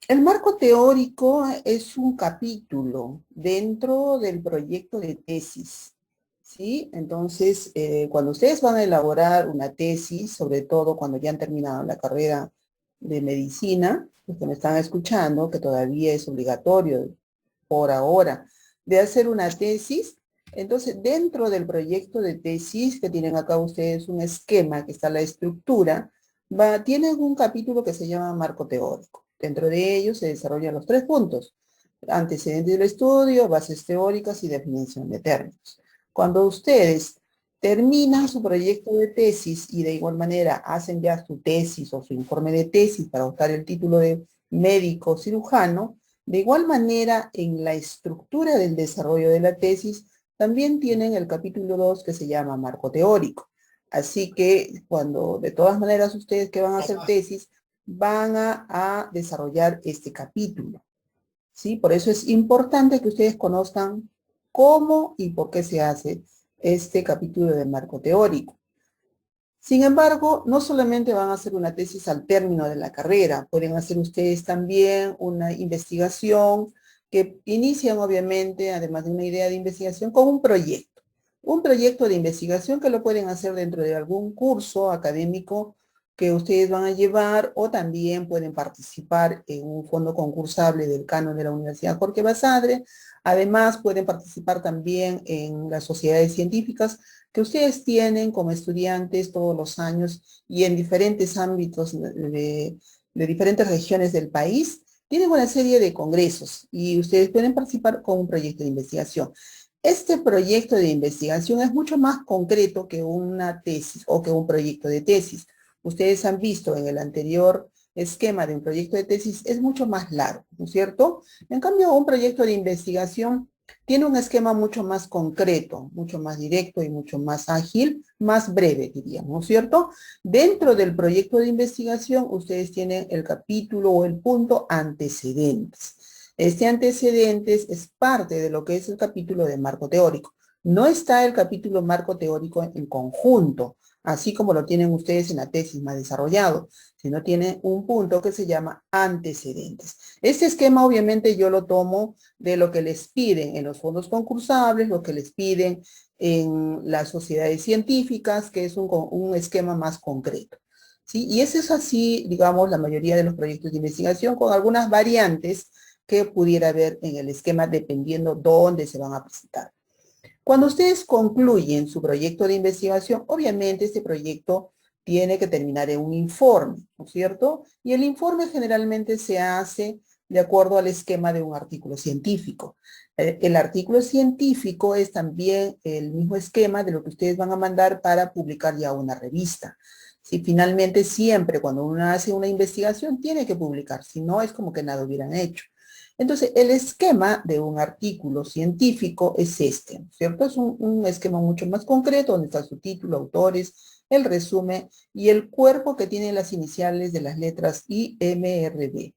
El marco teórico es un capítulo dentro del proyecto de tesis, ¿sí? Entonces, cuando ustedes van a elaborar una tesis, sobre todo cuando ya han terminado la carrera de medicina, los que me están escuchando, que todavía es obligatorio por ahora de hacer una tesis, entonces dentro del proyecto de tesis que tienen acá ustedes un esquema que está la estructura, tienen un capítulo que se llama marco teórico. Dentro de ellos se desarrollan los 3 puntos: antecedentes del estudio, bases teóricas y definición de términos. Cuando ustedes terminan su proyecto de tesis y de igual manera hacen ya su tesis o su informe de tesis para optar el título de médico cirujano, de igual manera en la estructura del desarrollo de la tesis también tienen el capítulo 2 que se llama marco teórico. Así que cuando de todas maneras ustedes que van a hacer tesis van a desarrollar este capítulo, ¿sí? Por eso es importante que ustedes conozcan cómo y por qué se hace este capítulo de marco teórico. Sin embargo, no solamente van a hacer una tesis al término de la carrera, pueden hacer ustedes también una investigación que inician obviamente, además de una idea de investigación, con un proyecto. Un proyecto de investigación que lo pueden hacer dentro de algún curso académico que ustedes van a llevar o también pueden participar en un fondo concursable del canon de la Universidad Jorge Basadre. Además, pueden participar también en las sociedades científicas que ustedes tienen como estudiantes todos los años y en diferentes ámbitos de diferentes regiones del país, tienen una serie de congresos y ustedes pueden participar con un proyecto de investigación. Este proyecto de investigación es mucho más concreto que una tesis o que un proyecto de tesis. Ustedes han visto en el anterior esquema de un proyecto de tesis, es mucho más largo, ¿no es cierto? En cambio, un proyecto de investigación tiene un esquema mucho más concreto, mucho más directo y mucho más ágil, más breve, diríamos, ¿no es cierto? Dentro del proyecto de investigación, ustedes tienen el capítulo o el punto antecedentes. Este antecedentes es parte de lo que es el capítulo de marco teórico. No está el capítulo marco teórico en conjunto, así como lo tienen ustedes en la tesis más desarrollado, sino tiene un punto que se llama antecedentes. Este esquema obviamente yo lo tomo de lo que les piden en los fondos concursables, lo que les piden en las sociedades científicas, que es un esquema más concreto, ¿sí? Y ese es así, digamos, la mayoría de los proyectos de investigación, con algunas variantes que pudiera haber en el esquema dependiendo dónde se van a presentar. Cuando ustedes concluyen su proyecto de investigación, obviamente este proyecto tiene que terminar en un informe, ¿no es cierto? Y el informe generalmente se hace de acuerdo al esquema de un artículo científico. El artículo científico es también el mismo esquema de lo que ustedes van a mandar para publicar ya una revista. Si finalmente siempre cuando uno hace una investigación tiene que publicar, si no es como que nada hubieran hecho. Entonces, el esquema de un artículo científico es este, ¿no es cierto? Es un esquema mucho más concreto, donde está su título, autores, el resumen y el cuerpo que tiene las iniciales de las letras IMRB,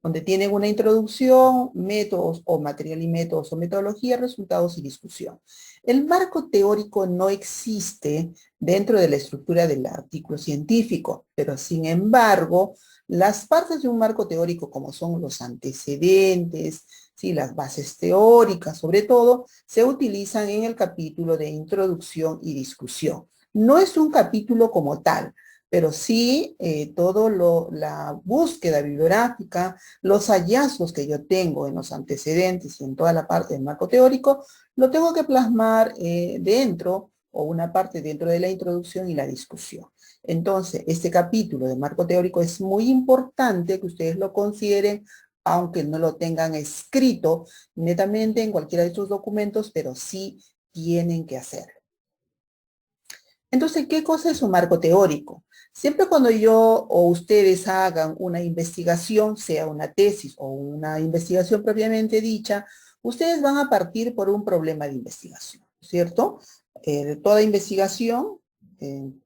donde tienen una introducción, métodos o material y métodos o metodología, resultados y discusión. El marco teórico no existe dentro de la estructura del artículo científico, pero sin embargo, las partes de un marco teórico, como son los antecedentes, ¿sí? Las bases teóricas, sobre todo, se utilizan en el capítulo de introducción y discusión. No es un capítulo como tal, pero sí la búsqueda bibliográfica, los hallazgos que yo tengo en los antecedentes y en toda la parte del marco teórico, lo tengo que plasmar dentro o una parte dentro de la introducción y la discusión. Entonces, este capítulo de marco teórico es muy importante que ustedes lo consideren, aunque no lo tengan escrito netamente en cualquiera de estos documentos, pero sí tienen que hacerlo. Entonces, ¿qué cosa es un marco teórico? Siempre cuando yo o ustedes hagan una investigación, sea una tesis o una investigación propiamente dicha, ustedes van a partir por un problema de investigación, ¿cierto? Toda investigación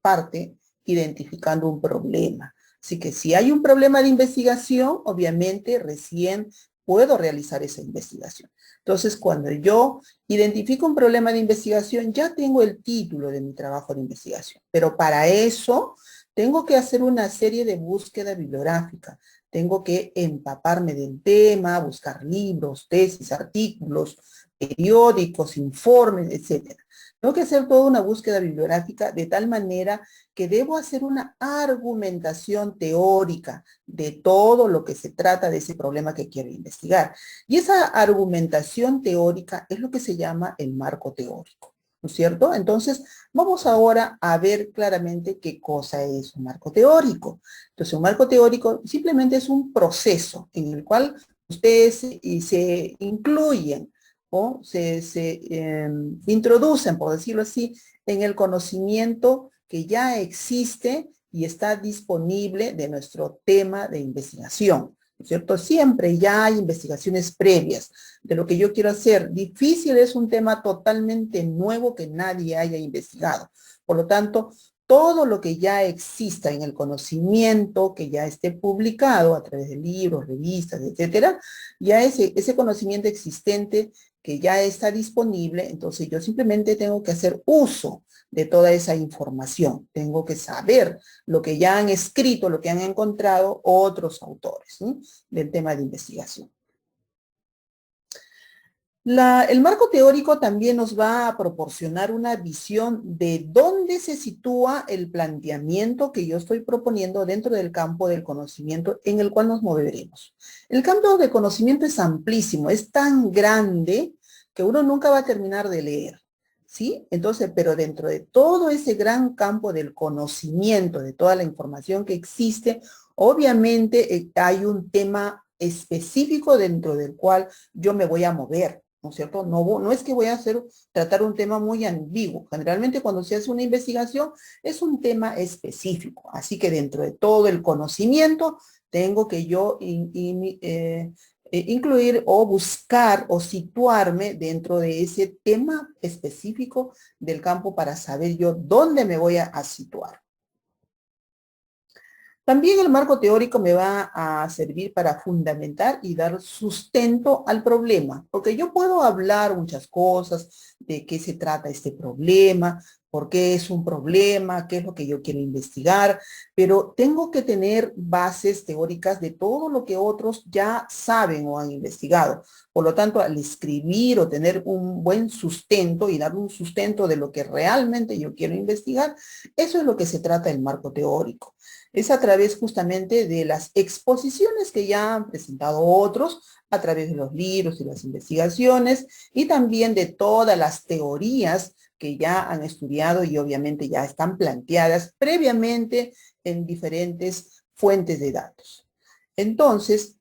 parte identificando un problema. Así que si hay un problema de investigación, obviamente recién puedo realizar esa investigación. Entonces, cuando yo identifico un problema de investigación, ya tengo el título de mi trabajo de investigación, pero para eso tengo que hacer una serie de búsqueda bibliográfica, tengo que empaparme del tema, buscar libros, tesis, artículos, periódicos, informes, etcétera. Tengo que hacer toda una búsqueda bibliográfica de tal manera que debo hacer una argumentación teórica de todo lo que se trata de ese problema que quiero investigar. Y esa argumentación teórica es lo que se llama el marco teórico, ¿no es cierto? Entonces, vamos ahora a ver claramente qué cosa es un marco teórico. Entonces, un marco teórico simplemente es un proceso en el cual ustedes se incluyen o se introducen, por decirlo así, en el conocimiento que ya existe y está disponible de nuestro tema de investigación, ¿no es cierto? Siempre ya hay investigaciones previas de lo que yo quiero hacer. Difícil es un tema totalmente nuevo que nadie haya investigado. Por lo tanto, todo lo que ya exista en el conocimiento, que ya esté publicado a través de libros, revistas, etcétera, ya ese conocimiento existente que ya está disponible, entonces yo simplemente tengo que hacer uso de toda esa información. Tengo que saber lo que ya han escrito, lo que han encontrado otros autores, ¿sí?, del tema de investigación. El marco teórico también nos va a proporcionar una visión de dónde se sitúa el planteamiento que yo estoy proponiendo dentro del campo del conocimiento en el cual nos moveremos. El campo de conocimiento es amplísimo, es tan grande que uno nunca va a terminar de leer, ¿sí? Entonces, pero dentro de todo ese gran campo del conocimiento, de toda la información que existe, obviamente hay un tema específico dentro del cual yo me voy a mover, ¿no es cierto? No es que voy a tratar un tema muy ambiguo. Generalmente cuando se hace una investigación es un tema específico. Así que dentro de todo el conocimiento tengo que yo incluir o buscar o situarme dentro de ese tema específico del campo para saber yo dónde me voy a situar. También el marco teórico me va a servir para fundamentar y dar sustento al problema, porque yo puedo hablar muchas cosas de qué se trata este problema, por qué es un problema, qué es lo que yo quiero investigar, pero tengo que tener bases teóricas de todo lo que otros ya saben o han investigado. Por lo tanto, al escribir o tener un buen sustento y dar un sustento de lo que realmente yo quiero investigar, eso es lo que se trata el marco teórico. Es a través justamente de las exposiciones que ya han presentado otros, a través de los libros y las investigaciones, y también de todas las teorías que ya han estudiado y obviamente ya están planteadas previamente en diferentes fuentes de datos. Entonces,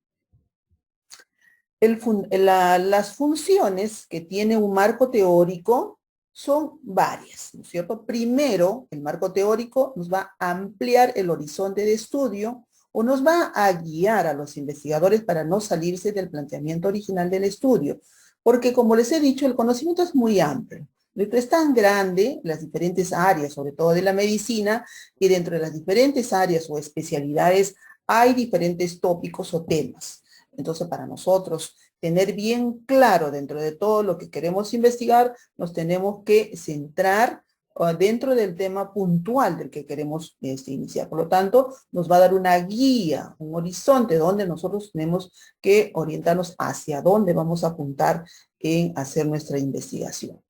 las funciones que tiene un marco teórico son varias, ¿no es cierto? Primero, el marco teórico nos va a ampliar el horizonte de estudio o nos va a guiar a los investigadores para no salirse del planteamiento original del estudio. Porque, como les he dicho, el conocimiento es muy amplio. Es tan grande, las diferentes áreas, sobre todo de la medicina, y dentro de las diferentes áreas o especialidades hay diferentes tópicos o temas. Entonces, para nosotros tener bien claro dentro de todo lo que queremos investigar, nos tenemos que centrar dentro del tema puntual del que queremos iniciar. Por lo tanto, nos va a dar una guía, un horizonte donde nosotros tenemos que orientarnos hacia dónde vamos a apuntar en hacer nuestra investigación.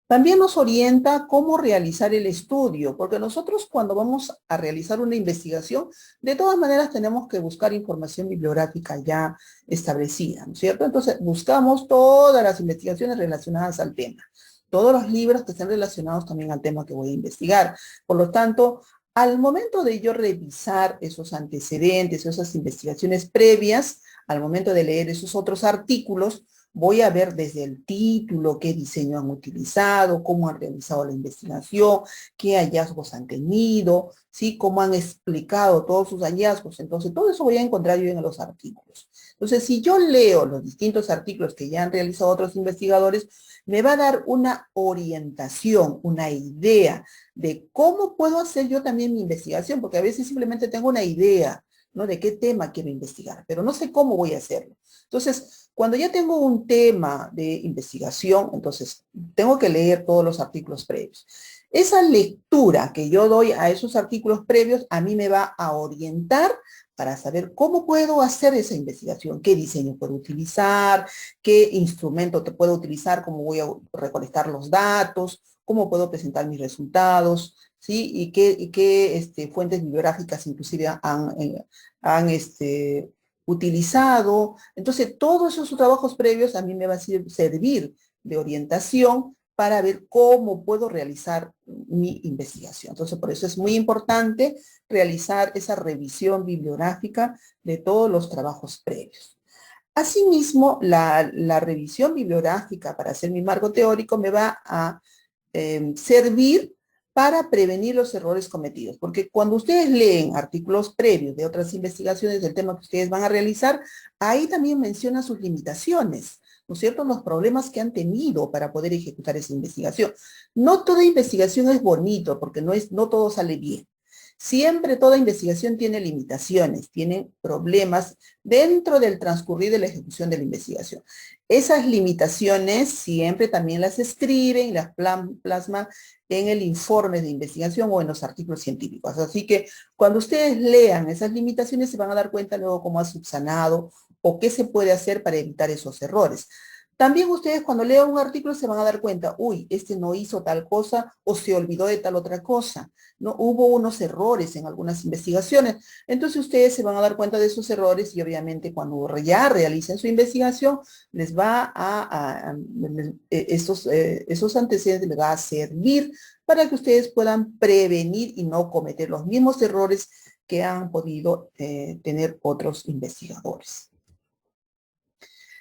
También nos orienta cómo realizar el estudio, porque nosotros cuando vamos a realizar una investigación, de todas maneras tenemos que buscar información bibliográfica ya establecida, ¿no es cierto? Entonces buscamos todas las investigaciones relacionadas al tema, todos los libros que estén relacionados también al tema que voy a investigar. Por lo tanto, al momento de yo revisar esos antecedentes, esas investigaciones previas, al momento de leer esos otros artículos, voy a ver desde el título qué diseño han utilizado, cómo han realizado la investigación, qué hallazgos han tenido, ¿sí?, cómo han explicado todos sus hallazgos. Entonces, todo eso voy a encontrar yo en los artículos. Entonces, si yo leo los distintos artículos que ya han realizado otros investigadores, me va a dar una orientación, una idea de cómo puedo hacer yo también mi investigación, porque a veces simplemente tengo una idea, ¿no?, de qué tema quiero investigar, pero no sé cómo voy a hacerlo. Entonces, cuando ya tengo un tema de investigación, entonces tengo que leer todos los artículos previos. Esa lectura que yo doy a esos artículos previos a mí me va a orientar para saber cómo puedo hacer esa investigación, qué diseño puedo utilizar, qué instrumento te puedo utilizar, cómo voy a recolectar los datos, cómo puedo presentar mis resultados, ¿sí? Y qué fuentes bibliográficas inclusive han utilizado. Entonces, todos esos trabajos previos a mí me va a servir de orientación para ver cómo puedo realizar mi investigación. Entonces, por eso es muy importante realizar esa revisión bibliográfica de todos los trabajos previos. Asimismo, la revisión bibliográfica para hacer mi marco teórico me va a servir para prevenir los errores cometidos, porque cuando ustedes leen artículos previos de otras investigaciones del tema que ustedes van a realizar, ahí también menciona sus limitaciones, ¿no es cierto? Los problemas que han tenido para poder ejecutar esa investigación. No toda investigación es bonito, porque no todo sale bien. Siempre toda investigación tiene limitaciones, tiene problemas dentro del transcurrir de la ejecución de la investigación. Esas limitaciones siempre también las escriben y las plasman en el informe de investigación o en los artículos científicos. Así que cuando ustedes lean esas limitaciones se van a dar cuenta luego cómo ha subsanado o qué se puede hacer para evitar esos errores. También ustedes cuando lean un artículo se van a dar cuenta, uy, este no hizo tal cosa o se olvidó de tal otra cosa, ¿no? Hubo unos errores en algunas investigaciones. Entonces ustedes se van a dar cuenta de esos errores y obviamente cuando ya realicen su investigación, les va esos antecedentes les va a servir para que ustedes puedan prevenir y no cometer los mismos errores que han podido tener otros investigadores.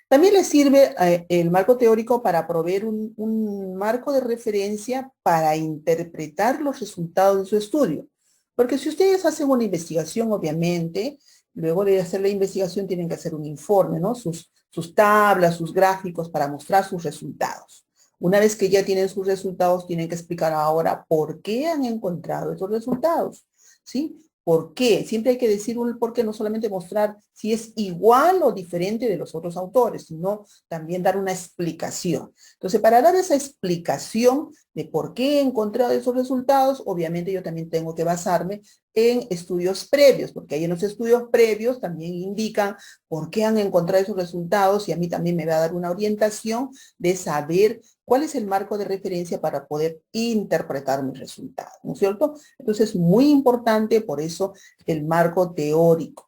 También les sirve el marco teórico para proveer un marco de referencia para interpretar los resultados de su estudio. Porque si ustedes hacen una investigación, obviamente, luego de hacer la investigación tienen que hacer un informe, ¿no? Sus tablas, sus gráficos para mostrar sus resultados. Una vez que ya tienen sus resultados, tienen que explicar ahora por qué han encontrado esos resultados, ¿sí? ¿Por qué? Siempre hay que decir un por qué, no solamente mostrar si es igual o diferente de los otros autores, sino también dar una explicación. Entonces, para dar esa explicación de por qué he encontrado esos resultados, obviamente yo también tengo que basarme en estudios previos, porque ahí en los estudios previos también indican por qué han encontrado esos resultados y a mí también me va a dar una orientación de saber cuál es el marco de referencia para poder interpretar mis resultados, ¿no es cierto? Entonces, es muy importante, por eso, el marco teórico.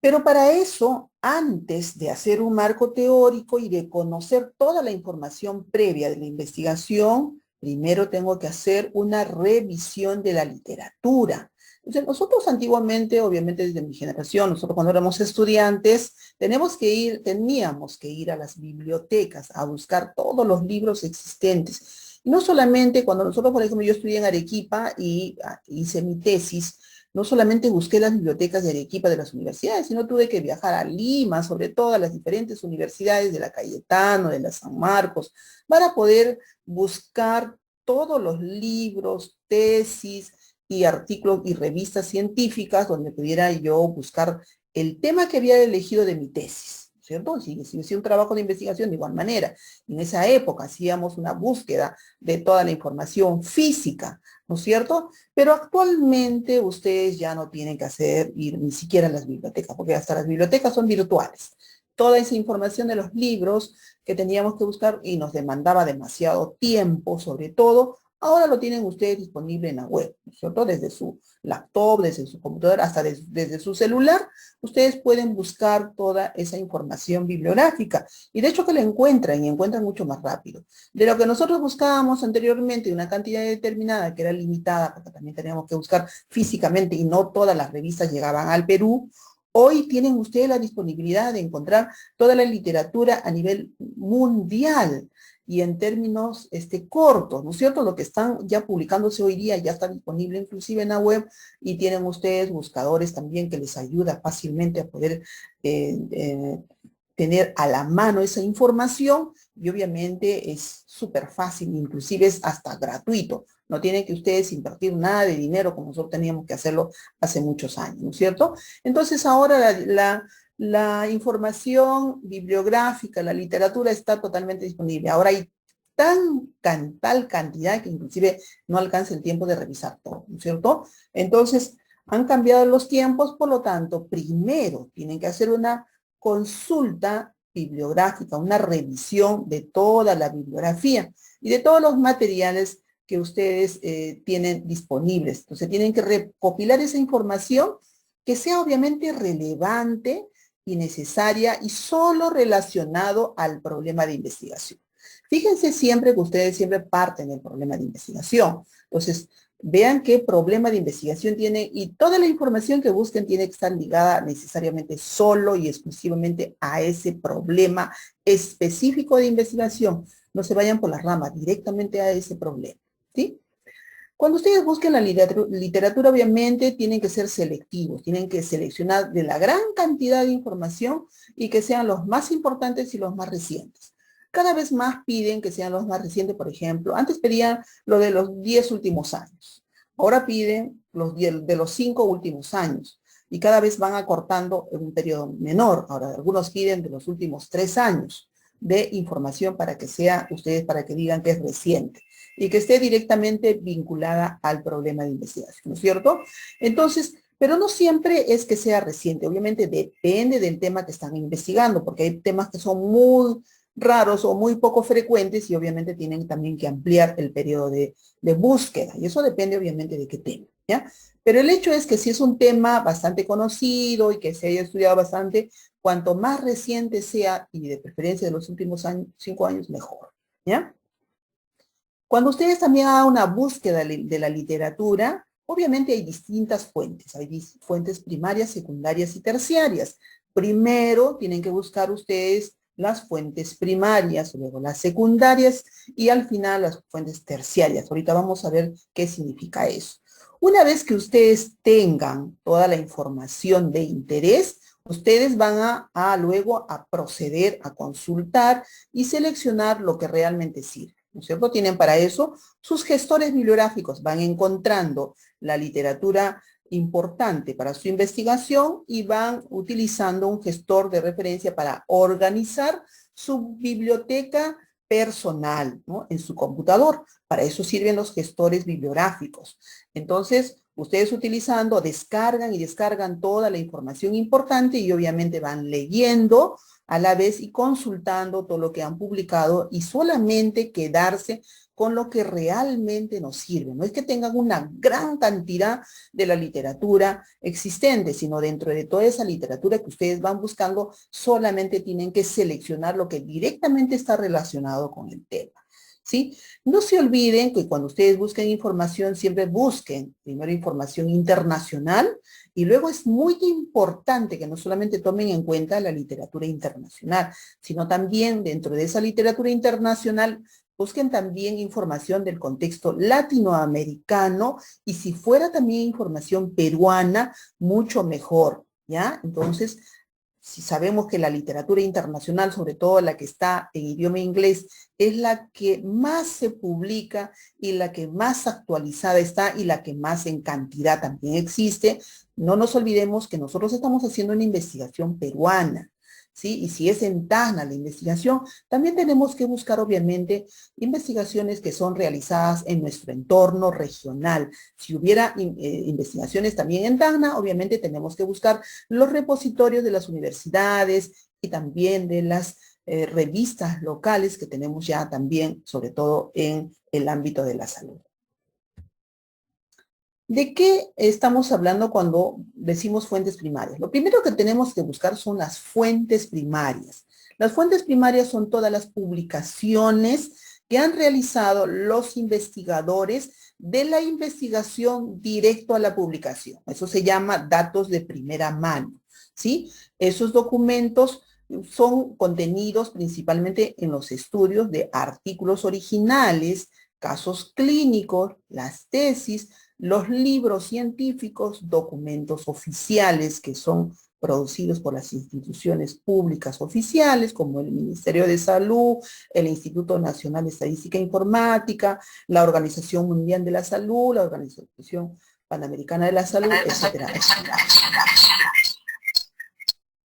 Pero para eso, antes de hacer un marco teórico y de conocer toda la información previa de la investigación, primero tengo que hacer una revisión de la literatura. Entonces, nosotros antiguamente, obviamente desde mi generación, nosotros cuando éramos estudiantes, teníamos que ir a las bibliotecas a buscar todos los libros existentes. Y no solamente cuando nosotros, por ejemplo, yo estudié en Arequipa y hice mi tesis, no solamente busqué las bibliotecas de Arequipa de las universidades, sino tuve que viajar a Lima, sobre todo a las diferentes universidades de la Cayetano, de la San Marcos, para poder buscar todos los libros, tesis y artículos y revistas científicas donde pudiera yo buscar el tema que había elegido de mi tesis, ¿cierto? Si hacía un trabajo de investigación de igual manera. En esa época hacíamos una búsqueda de toda la información física, ¿no es cierto? Pero actualmente ustedes ya no tienen que ir ni siquiera a las bibliotecas, porque hasta las bibliotecas son virtuales. Toda esa información de los libros que teníamos que buscar y nos demandaba demasiado tiempo, sobre todo, ahora lo tienen ustedes disponible en la web, ¿no es cierto? Desde su laptop, desde su computadora, hasta desde su celular, ustedes pueden buscar toda esa información bibliográfica. Y de hecho que la encuentran y encuentran mucho más rápido. De lo que nosotros buscábamos anteriormente, una cantidad determinada que era limitada, porque también teníamos que buscar físicamente y no todas las revistas llegaban al Perú, hoy tienen ustedes la disponibilidad de encontrar toda la literatura a nivel mundial y en términos cortos, ¿no es cierto? Lo que están ya publicándose hoy día ya está disponible inclusive en la web y tienen ustedes buscadores también que les ayuda fácilmente a poder tener a la mano esa información y obviamente es súper fácil, inclusive es hasta gratuito. No tienen que ustedes invertir nada de dinero como nosotros teníamos que hacerlo hace muchos años, ¿no es cierto? Entonces ahora la información bibliográfica, la literatura está totalmente disponible. Ahora hay tal cantidad que inclusive no alcanza el tiempo de revisar todo, ¿no es cierto? Entonces, Han cambiado los tiempos, por lo tanto, primero tienen que hacer una consulta bibliográfica, una revisión de toda la bibliografía y de todos los materiales que ustedes tienen disponibles. Entonces tienen que recopilar esa información que sea obviamente relevante y necesaria y solo relacionado al problema de investigación. Fíjense siempre que ustedes siempre parten del problema de investigación. Entonces, vean qué problema de investigación tiene y toda la información que busquen tiene que estar ligada necesariamente solo y exclusivamente a ese problema específico de investigación. No se vayan por las ramas, directamente a ese problema, ¿sí? Cuando ustedes busquen la literatura, obviamente tienen que ser selectivos, tienen que seleccionar de la gran cantidad de información y que sean los más importantes y los más recientes. Cada vez más piden que sean los más recientes, por ejemplo. Antes pedían lo de los 10 últimos años. Ahora piden los de los 5 últimos años. Y cada vez van acortando en un periodo menor. Ahora, algunos piden de los últimos 3 años de información para que sea ustedes, para que digan que es reciente y que esté directamente vinculada al problema de investigación, ¿no es cierto? Entonces, pero no siempre es que sea reciente, obviamente depende del tema que están investigando, porque hay temas que son muy raros o muy poco frecuentes y obviamente tienen también que ampliar el periodo de búsqueda, y eso depende obviamente de qué tema, ¿ya? Pero el hecho es que si es un tema bastante conocido y que se haya estudiado bastante, cuanto más reciente sea, y de preferencia de los últimos 5 años, mejor, ¿ya? Cuando ustedes también hagan una búsqueda de la literatura, obviamente hay distintas fuentes. Hay fuentes primarias, secundarias y terciarias. Primero tienen que buscar ustedes las fuentes primarias, luego las secundarias y al final las fuentes terciarias. Ahorita vamos a ver qué significa eso. Una vez que ustedes tengan toda la información de interés, ustedes van luego a proceder a consultar y seleccionar lo que realmente sirve, ¿no es cierto? Tienen para eso sus gestores bibliográficos, van encontrando la literatura importante para su investigación y van utilizando un gestor de referencia para organizar su biblioteca personal, ¿no? En su computador. Para eso sirven los gestores bibliográficos. Entonces, ustedes utilizando, descargan y descargan toda la información importante y obviamente van leyendo a la vez y consultando todo lo que han publicado y solamente quedarse con lo que realmente nos sirve. No es que tengan una gran cantidad de la literatura existente, sino dentro de toda esa literatura que ustedes van buscando, solamente tienen que seleccionar lo que directamente está relacionado con el tema, ¿sí? No se olviden que cuando ustedes busquen información, siempre busquen primero información internacional y luego es muy importante que no solamente tomen en cuenta la literatura internacional, sino también dentro de esa literatura internacional busquen también información del contexto latinoamericano y si fuera también información peruana, mucho mejor, ¿ya? Entonces, si sabemos que la literatura internacional, sobre todo la que está en idioma inglés, es la que más se publica y la que más actualizada está y la que más en cantidad también existe, no nos olvidemos que nosotros estamos haciendo una investigación peruana, ¿sí? Y si es en Tacna la investigación, también tenemos que buscar, obviamente, investigaciones que son realizadas en nuestro entorno regional. Si hubiera investigaciones también en Tacna, obviamente tenemos que buscar los repositorios de las universidades y también de las revistas locales que tenemos ya también, sobre todo en el ámbito de la salud. ¿De qué estamos hablando cuando decimos fuentes primarias? Lo primero que tenemos que buscar son las fuentes primarias. Las fuentes primarias son todas las publicaciones que han realizado los investigadores de la investigación directo a la publicación. Eso se llama datos de primera mano, ¿sí? Esos documentos son contenidos principalmente en los estudios de artículos originales, casos clínicos, las tesis, los libros científicos, documentos oficiales que son producidos por las instituciones públicas oficiales, como el Ministerio de Salud, el Instituto Nacional de Estadística e Informática, la Organización Mundial de la Salud, la Organización Panamericana de la Salud, etcétera.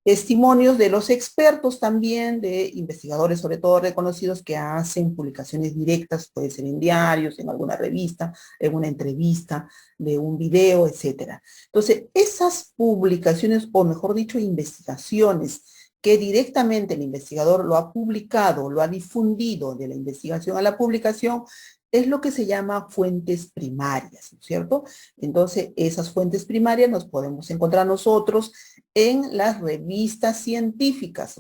testimonios de los expertos también, de investigadores sobre todo reconocidos que hacen publicaciones directas, puede ser en diarios, en alguna revista, en una entrevista, de un video, etcétera. Entonces, esas publicaciones, o mejor dicho, investigaciones que directamente el investigador lo ha publicado, lo ha difundido de la investigación a la publicación, es lo que se llama fuentes primarias, ¿no es cierto? Entonces, esas fuentes primarias nos podemos encontrar nosotros en las revistas científicas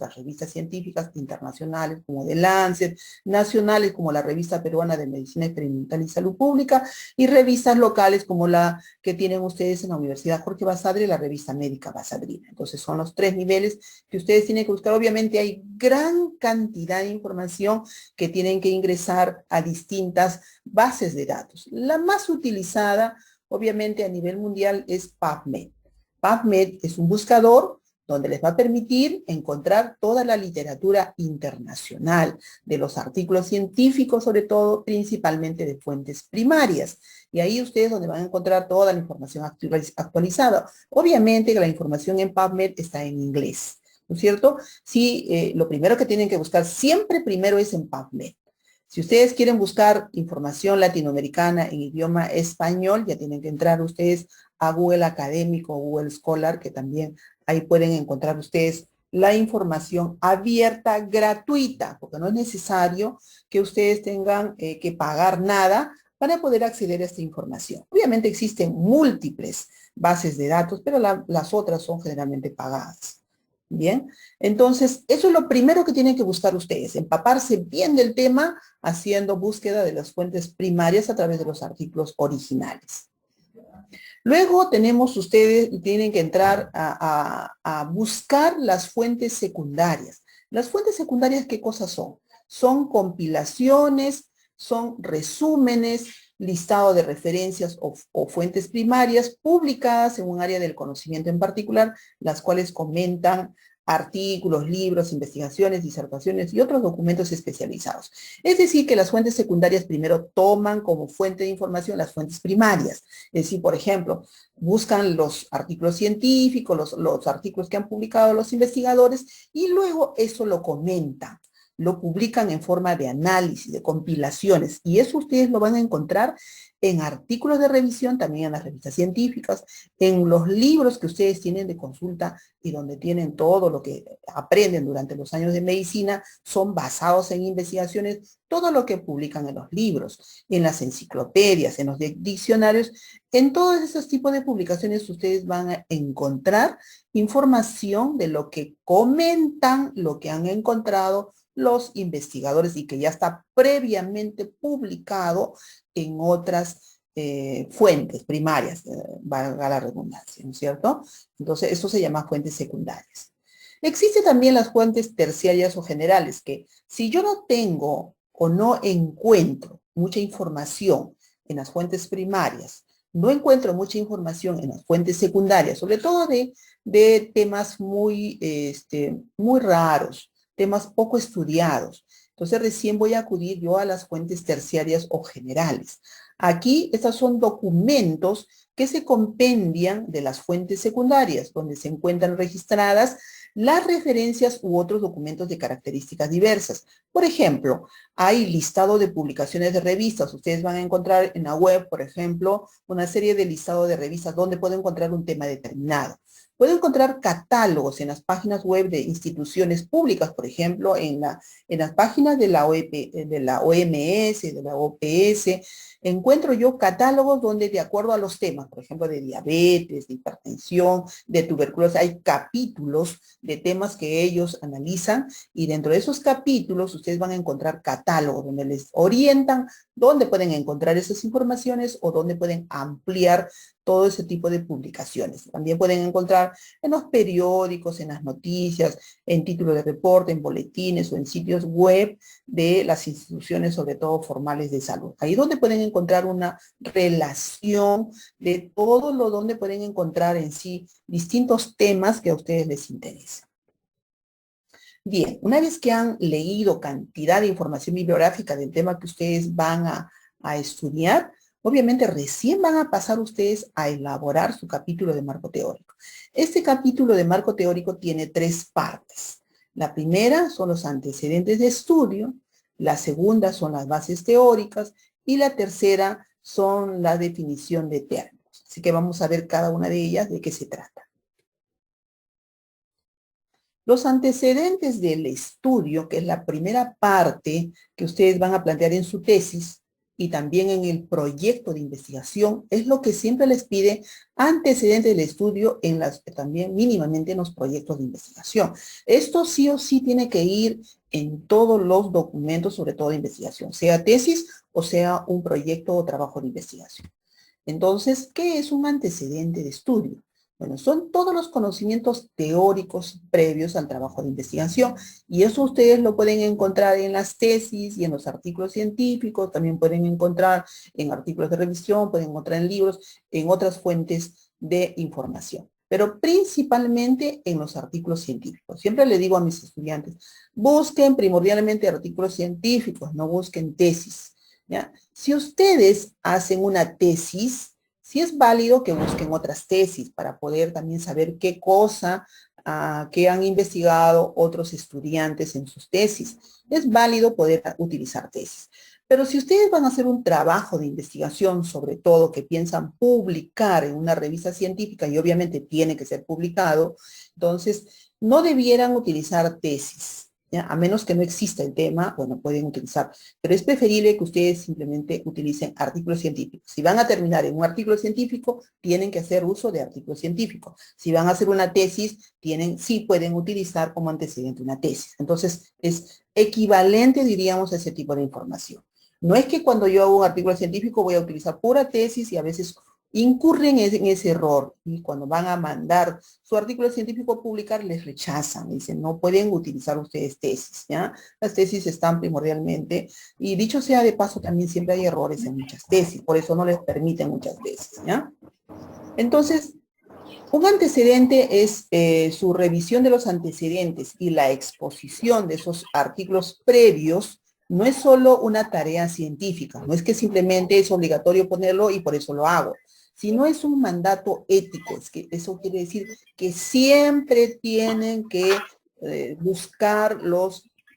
internacionales como The Lancet, nacionales como la Revista Peruana de Medicina Experimental y Salud Pública, y revistas locales como la que tienen ustedes en la Universidad Jorge Basadre y la Revista Médica Basadrina. Entonces son los 3 niveles que ustedes tienen que buscar. Obviamente hay gran cantidad de información que tienen que ingresar a distintas bases de datos. La más utilizada, obviamente a nivel mundial, es PubMed. PubMed es un buscador donde les va a permitir encontrar toda la literatura internacional de los artículos científicos, sobre todo, principalmente de fuentes primarias. Y ahí ustedes donde van a encontrar toda la información actualizada. Obviamente que la información en PubMed está en inglés, ¿no es cierto? Sí, lo primero que tienen que buscar siempre primero es en PubMed. Si ustedes quieren buscar información latinoamericana en idioma español, ya tienen que entrar ustedes a Google Académico, Google Scholar, que también ahí pueden encontrar ustedes la información abierta, gratuita, porque no es necesario que ustedes tengan que pagar nada para poder acceder a esta información. Obviamente existen múltiples bases de datos, pero las otras son generalmente pagadas. Bien, entonces eso es lo primero que tienen que buscar ustedes, empaparse bien del tema haciendo búsqueda de las fuentes primarias a través de los artículos originales. Luego tenemos, ustedes tienen que entrar a buscar las fuentes secundarias. Las fuentes secundarias, ¿qué cosas son? Son compilaciones, son resúmenes, listado de referencias o fuentes primarias publicadas en un área del conocimiento en particular, las cuales comentan artículos, libros, investigaciones, disertaciones y otros documentos especializados. Es decir, que las fuentes secundarias primero toman como fuente de información las fuentes primarias. Es decir, por ejemplo, buscan los artículos científicos, los artículos que han publicado los investigadores y luego eso lo comentan, lo publican en forma de análisis, de compilaciones, y eso ustedes lo van a encontrar en artículos de revisión, también en las revistas científicas, en los libros que ustedes tienen de consulta y donde tienen todo lo que aprenden durante los años de medicina, son basados en investigaciones, todo lo que publican en los libros, en las enciclopedias, en los diccionarios, en todos esos tipos de publicaciones ustedes van a encontrar información de lo que comentan, lo que han encontrado los investigadores y que ya está previamente publicado en otras fuentes primarias, valga la redundancia, ¿no es cierto? Entonces, eso se llama fuentes secundarias. Existen también las fuentes terciarias o generales, que si yo no tengo o no encuentro mucha información en las fuentes primarias, no encuentro mucha información en las fuentes secundarias, sobre todo de temas muy raros, temas poco estudiados. Entonces recién voy a acudir yo a las fuentes terciarias o generales. Aquí estos son documentos que se compendian de las fuentes secundarias, donde se encuentran registradas las referencias u otros documentos de características diversas. Por ejemplo, hay listado de publicaciones de revistas. Ustedes van a encontrar en la web, por ejemplo, una serie de listado de revistas donde pueden encontrar un tema determinado. Pueden encontrar catálogos en las páginas web de instituciones públicas, por ejemplo, en las páginas de la OMS, de la OPS, encuentro yo catálogos donde de acuerdo a los temas, por ejemplo, de diabetes, de hipertensión, de tuberculosis, hay capítulos de temas que ellos analizan y dentro de esos capítulos ustedes van a encontrar catálogos donde les orientan dónde pueden encontrar esas informaciones o dónde pueden ampliar todo ese tipo de publicaciones. También pueden encontrar en los periódicos, en las noticias, en títulos de reporte, en boletines o en sitios web de las instituciones, sobre todo formales de salud. Ahí donde pueden encontrar una relación de todo lo donde pueden encontrar en sí distintos temas que a ustedes les interesan. Bien, una vez que han leído cantidad de información bibliográfica del tema que ustedes van a estudiar, obviamente recién van a pasar ustedes a elaborar su capítulo de marco teórico. Este capítulo de marco teórico tiene 3 partes. La primera son los antecedentes de estudio, la segunda son las bases teóricas y la tercera son la definición de términos. Así que vamos a ver cada una de ellas de qué se trata. Los antecedentes del estudio, que es la primera parte que ustedes van a plantear en su tesis y también en el proyecto de investigación, es lo que siempre les pide antecedentes del estudio también mínimamente en los proyectos de investigación. Esto sí o sí tiene que ir en todos los documentos, sobre todo de investigación, sea tesis o sea un proyecto o trabajo de investigación. Entonces, ¿qué es un antecedente de estudio? Bueno, son todos los conocimientos teóricos previos al trabajo de investigación y eso ustedes lo pueden encontrar en las tesis y en los artículos científicos, también pueden encontrar en artículos de revisión, pueden encontrar en libros, en otras fuentes de información, pero principalmente en los artículos científicos. Siempre le digo a mis estudiantes, busquen primordialmente artículos científicos, no busquen tesis, ¿ya? Si ustedes hacen una tesis, sí es válido que busquen otras tesis para poder también saber qué cosa, qué han investigado otros estudiantes en sus tesis. Es válido poder utilizar tesis. Pero si ustedes van a hacer un trabajo de investigación, sobre todo que piensan publicar en una revista científica, y obviamente tiene que ser publicado, entonces no debieran utilizar tesis. ¿Ya? A menos que no exista el tema, bueno, pueden utilizar, pero es preferible que ustedes simplemente utilicen artículos científicos. Si van a terminar en un artículo científico, tienen que hacer uso de artículos científicos. Si van a hacer una tesis, sí pueden utilizar como antecedente una tesis. Entonces, es equivalente, diríamos, a ese tipo de información. No es que cuando yo hago un artículo científico voy a utilizar pura tesis y a veces incurren en ese error y cuando van a mandar su artículo científico a publicar les rechazan, dicen no pueden utilizar ustedes tesis, ¿ya? Las tesis están primordialmente, y dicho sea de paso también siempre hay errores en muchas tesis, por eso no les permiten muchas tesis, ¿ya? Entonces, un antecedente es su revisión de los antecedentes y la exposición de esos artículos previos. No es solo una tarea científica, no es que simplemente es obligatorio ponerlo y por eso lo hago, sino es un mandato ético. Es que eso quiere decir que siempre tienen que buscar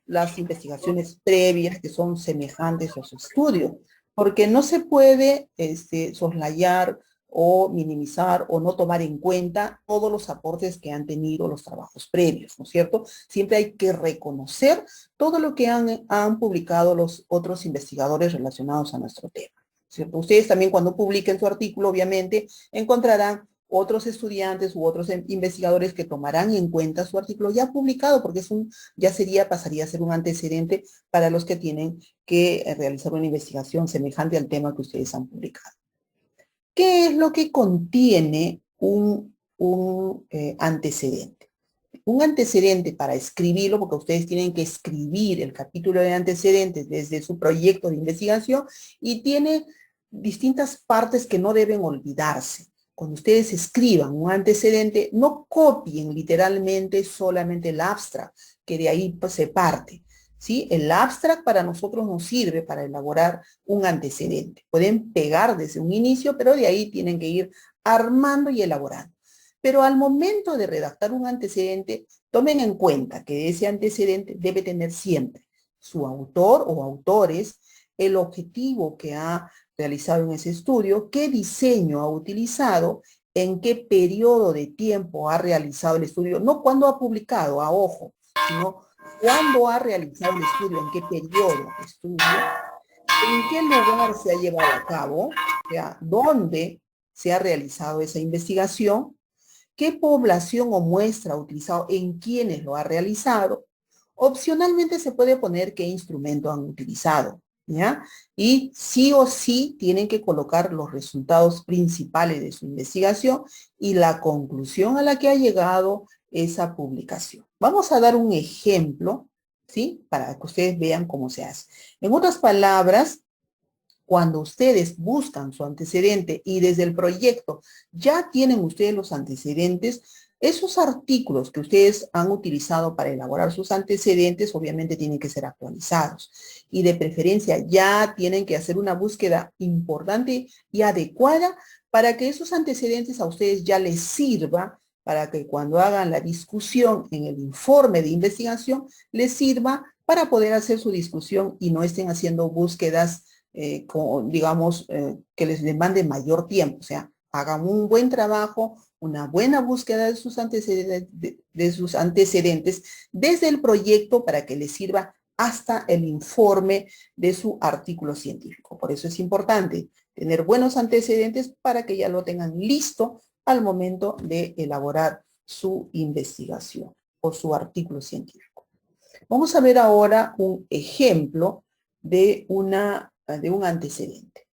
las investigaciones previas que son semejantes a su estudio, porque no se puede soslayar o minimizar o no tomar en cuenta todos los aportes que han tenido los trabajos previos, ¿no es cierto? Siempre hay que reconocer todo lo que han publicado los otros investigadores relacionados a nuestro tema, ¿cierto? Ustedes también cuando publiquen su artículo, obviamente, encontrarán otros estudiantes u otros investigadores que tomarán en cuenta su artículo ya publicado, porque pasaría a ser un antecedente para los que tienen que realizar una investigación semejante al tema que ustedes han publicado. ¿Qué es lo que contiene un antecedente? Un antecedente, para escribirlo, porque ustedes tienen que escribir el capítulo de antecedentes desde su proyecto de investigación y tiene distintas partes que no deben olvidarse. Cuando ustedes escriban un antecedente, no copien literalmente solamente el abstract, que de ahí pues, se parte. ¿Sí? El abstract para nosotros nos sirve para elaborar un antecedente. Pueden pegar desde un inicio, pero de ahí tienen que ir armando y elaborando. Pero al momento de redactar un antecedente, tomen en cuenta que ese antecedente debe tener siempre su autor o autores, el objetivo que ha realizado en ese estudio, qué diseño ha utilizado, en qué periodo de tiempo ha realizado el estudio, no cuándo ha publicado, a ojo, sino cuándo ha realizado el estudio, en qué periodo de estudio, en qué lugar se ha llevado a cabo, o sea, dónde se ha realizado esa investigación, qué población o muestra ha utilizado, en quiénes lo ha realizado. Opcionalmente se puede poner qué instrumento han utilizado, ¿ya? Y sí o sí tienen que colocar los resultados principales de su investigación y la conclusión a la que ha llegado esa publicación. Vamos a dar un ejemplo, ¿sí? Para que ustedes vean cómo se hace. En otras palabras, cuando ustedes buscan su antecedente y desde el proyecto ya tienen ustedes los antecedentes, Esos artículos que ustedes han utilizado para elaborar sus antecedentes, obviamente tienen que ser actualizados. Y de preferencia ya tienen que hacer una búsqueda importante y adecuada para que esos antecedentes a ustedes ya les sirva para que cuando hagan la discusión en el informe de investigación, les sirva para poder hacer su discusión y no estén haciendo búsquedas, digamos, que les demanden mayor tiempo. O sea, hagan un buen trabajo, una buena búsqueda de sus antecedentes desde el proyecto para que les sirva hasta el informe de su artículo científico. Por eso es importante tener buenos antecedentes para que ya lo tengan listo al momento de elaborar su investigación o su artículo científico. Vamos a ver ahora un ejemplo de un antecedente.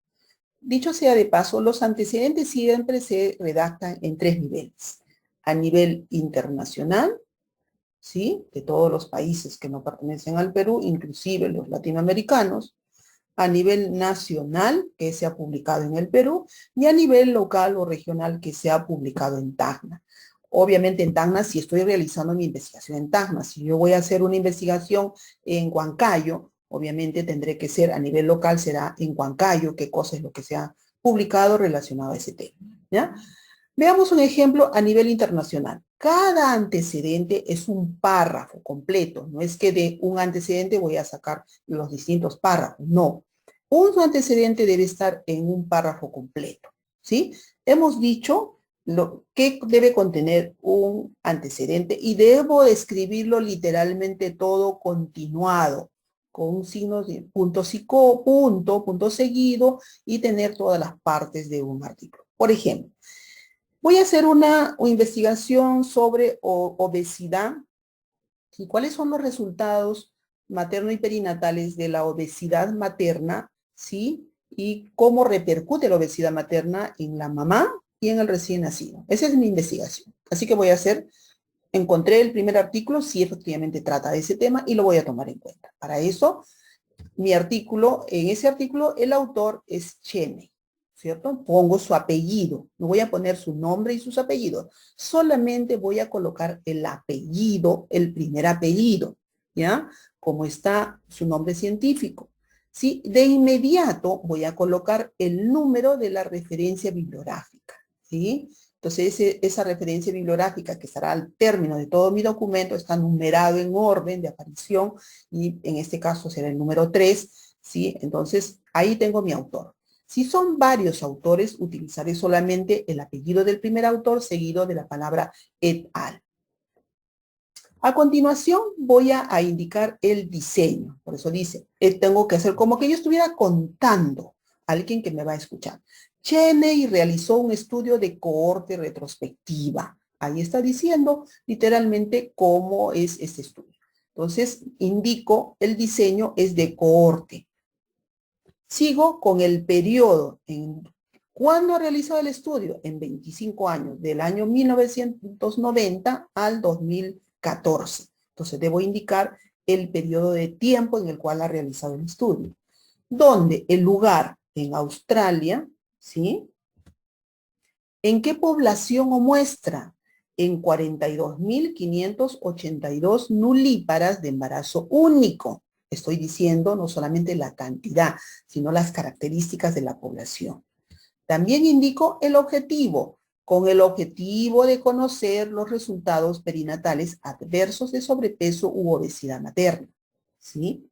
Dicho sea de paso, los antecedentes siempre se redactan en 3 niveles. A nivel internacional, ¿sí? De todos los países que no pertenecen al Perú, inclusive los latinoamericanos. A nivel nacional, que se ha publicado en el Perú, y a nivel local o regional, que se ha publicado en Tacna. Obviamente en Tacna, si estoy realizando mi investigación en Tacna, si yo voy a hacer una investigación en Huancayo, obviamente tendré que ser a nivel local, será en Huancayo, qué cosa es lo que se ha publicado relacionado a ese tema, ¿ya? Veamos un ejemplo a nivel internacional. Cada antecedente es un párrafo completo. No es que de un antecedente voy a sacar los distintos párrafos. No. Un antecedente debe estar en un párrafo completo. ¿Sí? Hemos dicho lo que debe contener un antecedente y debo escribirlo literalmente todo continuado con un signo de punto seguido y tener todas las partes de un artículo. Por ejemplo, voy a hacer una investigación sobre obesidad y cuáles son los resultados materno y perinatales de la obesidad materna, ¿sí? Y cómo repercute la obesidad materna en la mamá y en el recién nacido. Esa es mi investigación. Así que voy a hacer, encontré el primer artículo, si efectivamente trata de ese tema y lo voy a tomar en cuenta. Para eso, mi artículo, en ese artículo, el autor es Chene. ¿Cierto? Pongo su apellido, no voy a poner su nombre y sus apellidos, solamente voy a colocar el apellido, el primer apellido, ¿ya? Como está su nombre científico. ¿Sí? De inmediato voy a colocar el número de la referencia bibliográfica, ¿sí? Entonces esa referencia bibliográfica que estará al término de todo mi documento está numerado en orden de aparición y en este caso será el número 3, ¿sí? Entonces ahí tengo mi autor. Si son varios autores, utilizaré solamente el apellido del primer autor seguido de la palabra et al. A continuación voy a indicar el diseño. Por eso dice, tengo que hacer como que yo estuviera contando a alguien que me va a escuchar. Cheney realizó un estudio de cohorte retrospectiva. Ahí está diciendo literalmente cómo es este estudio. Entonces, indico el diseño es de cohorte. Sigo con el periodo. ¿Cuándo ha realizado el estudio? En 25 años, del año 1990 al 2014. Entonces debo indicar el periodo de tiempo en el cual ha realizado el estudio. ¿Dónde? El lugar en Australia, ¿sí? ¿En qué población o muestra? En 42.582 nulíparas de embarazo único. Estoy diciendo no solamente la cantidad, sino las características de la población. También indico el objetivo, con el objetivo de conocer los resultados perinatales adversos de sobrepeso u obesidad materna. ¿Sí?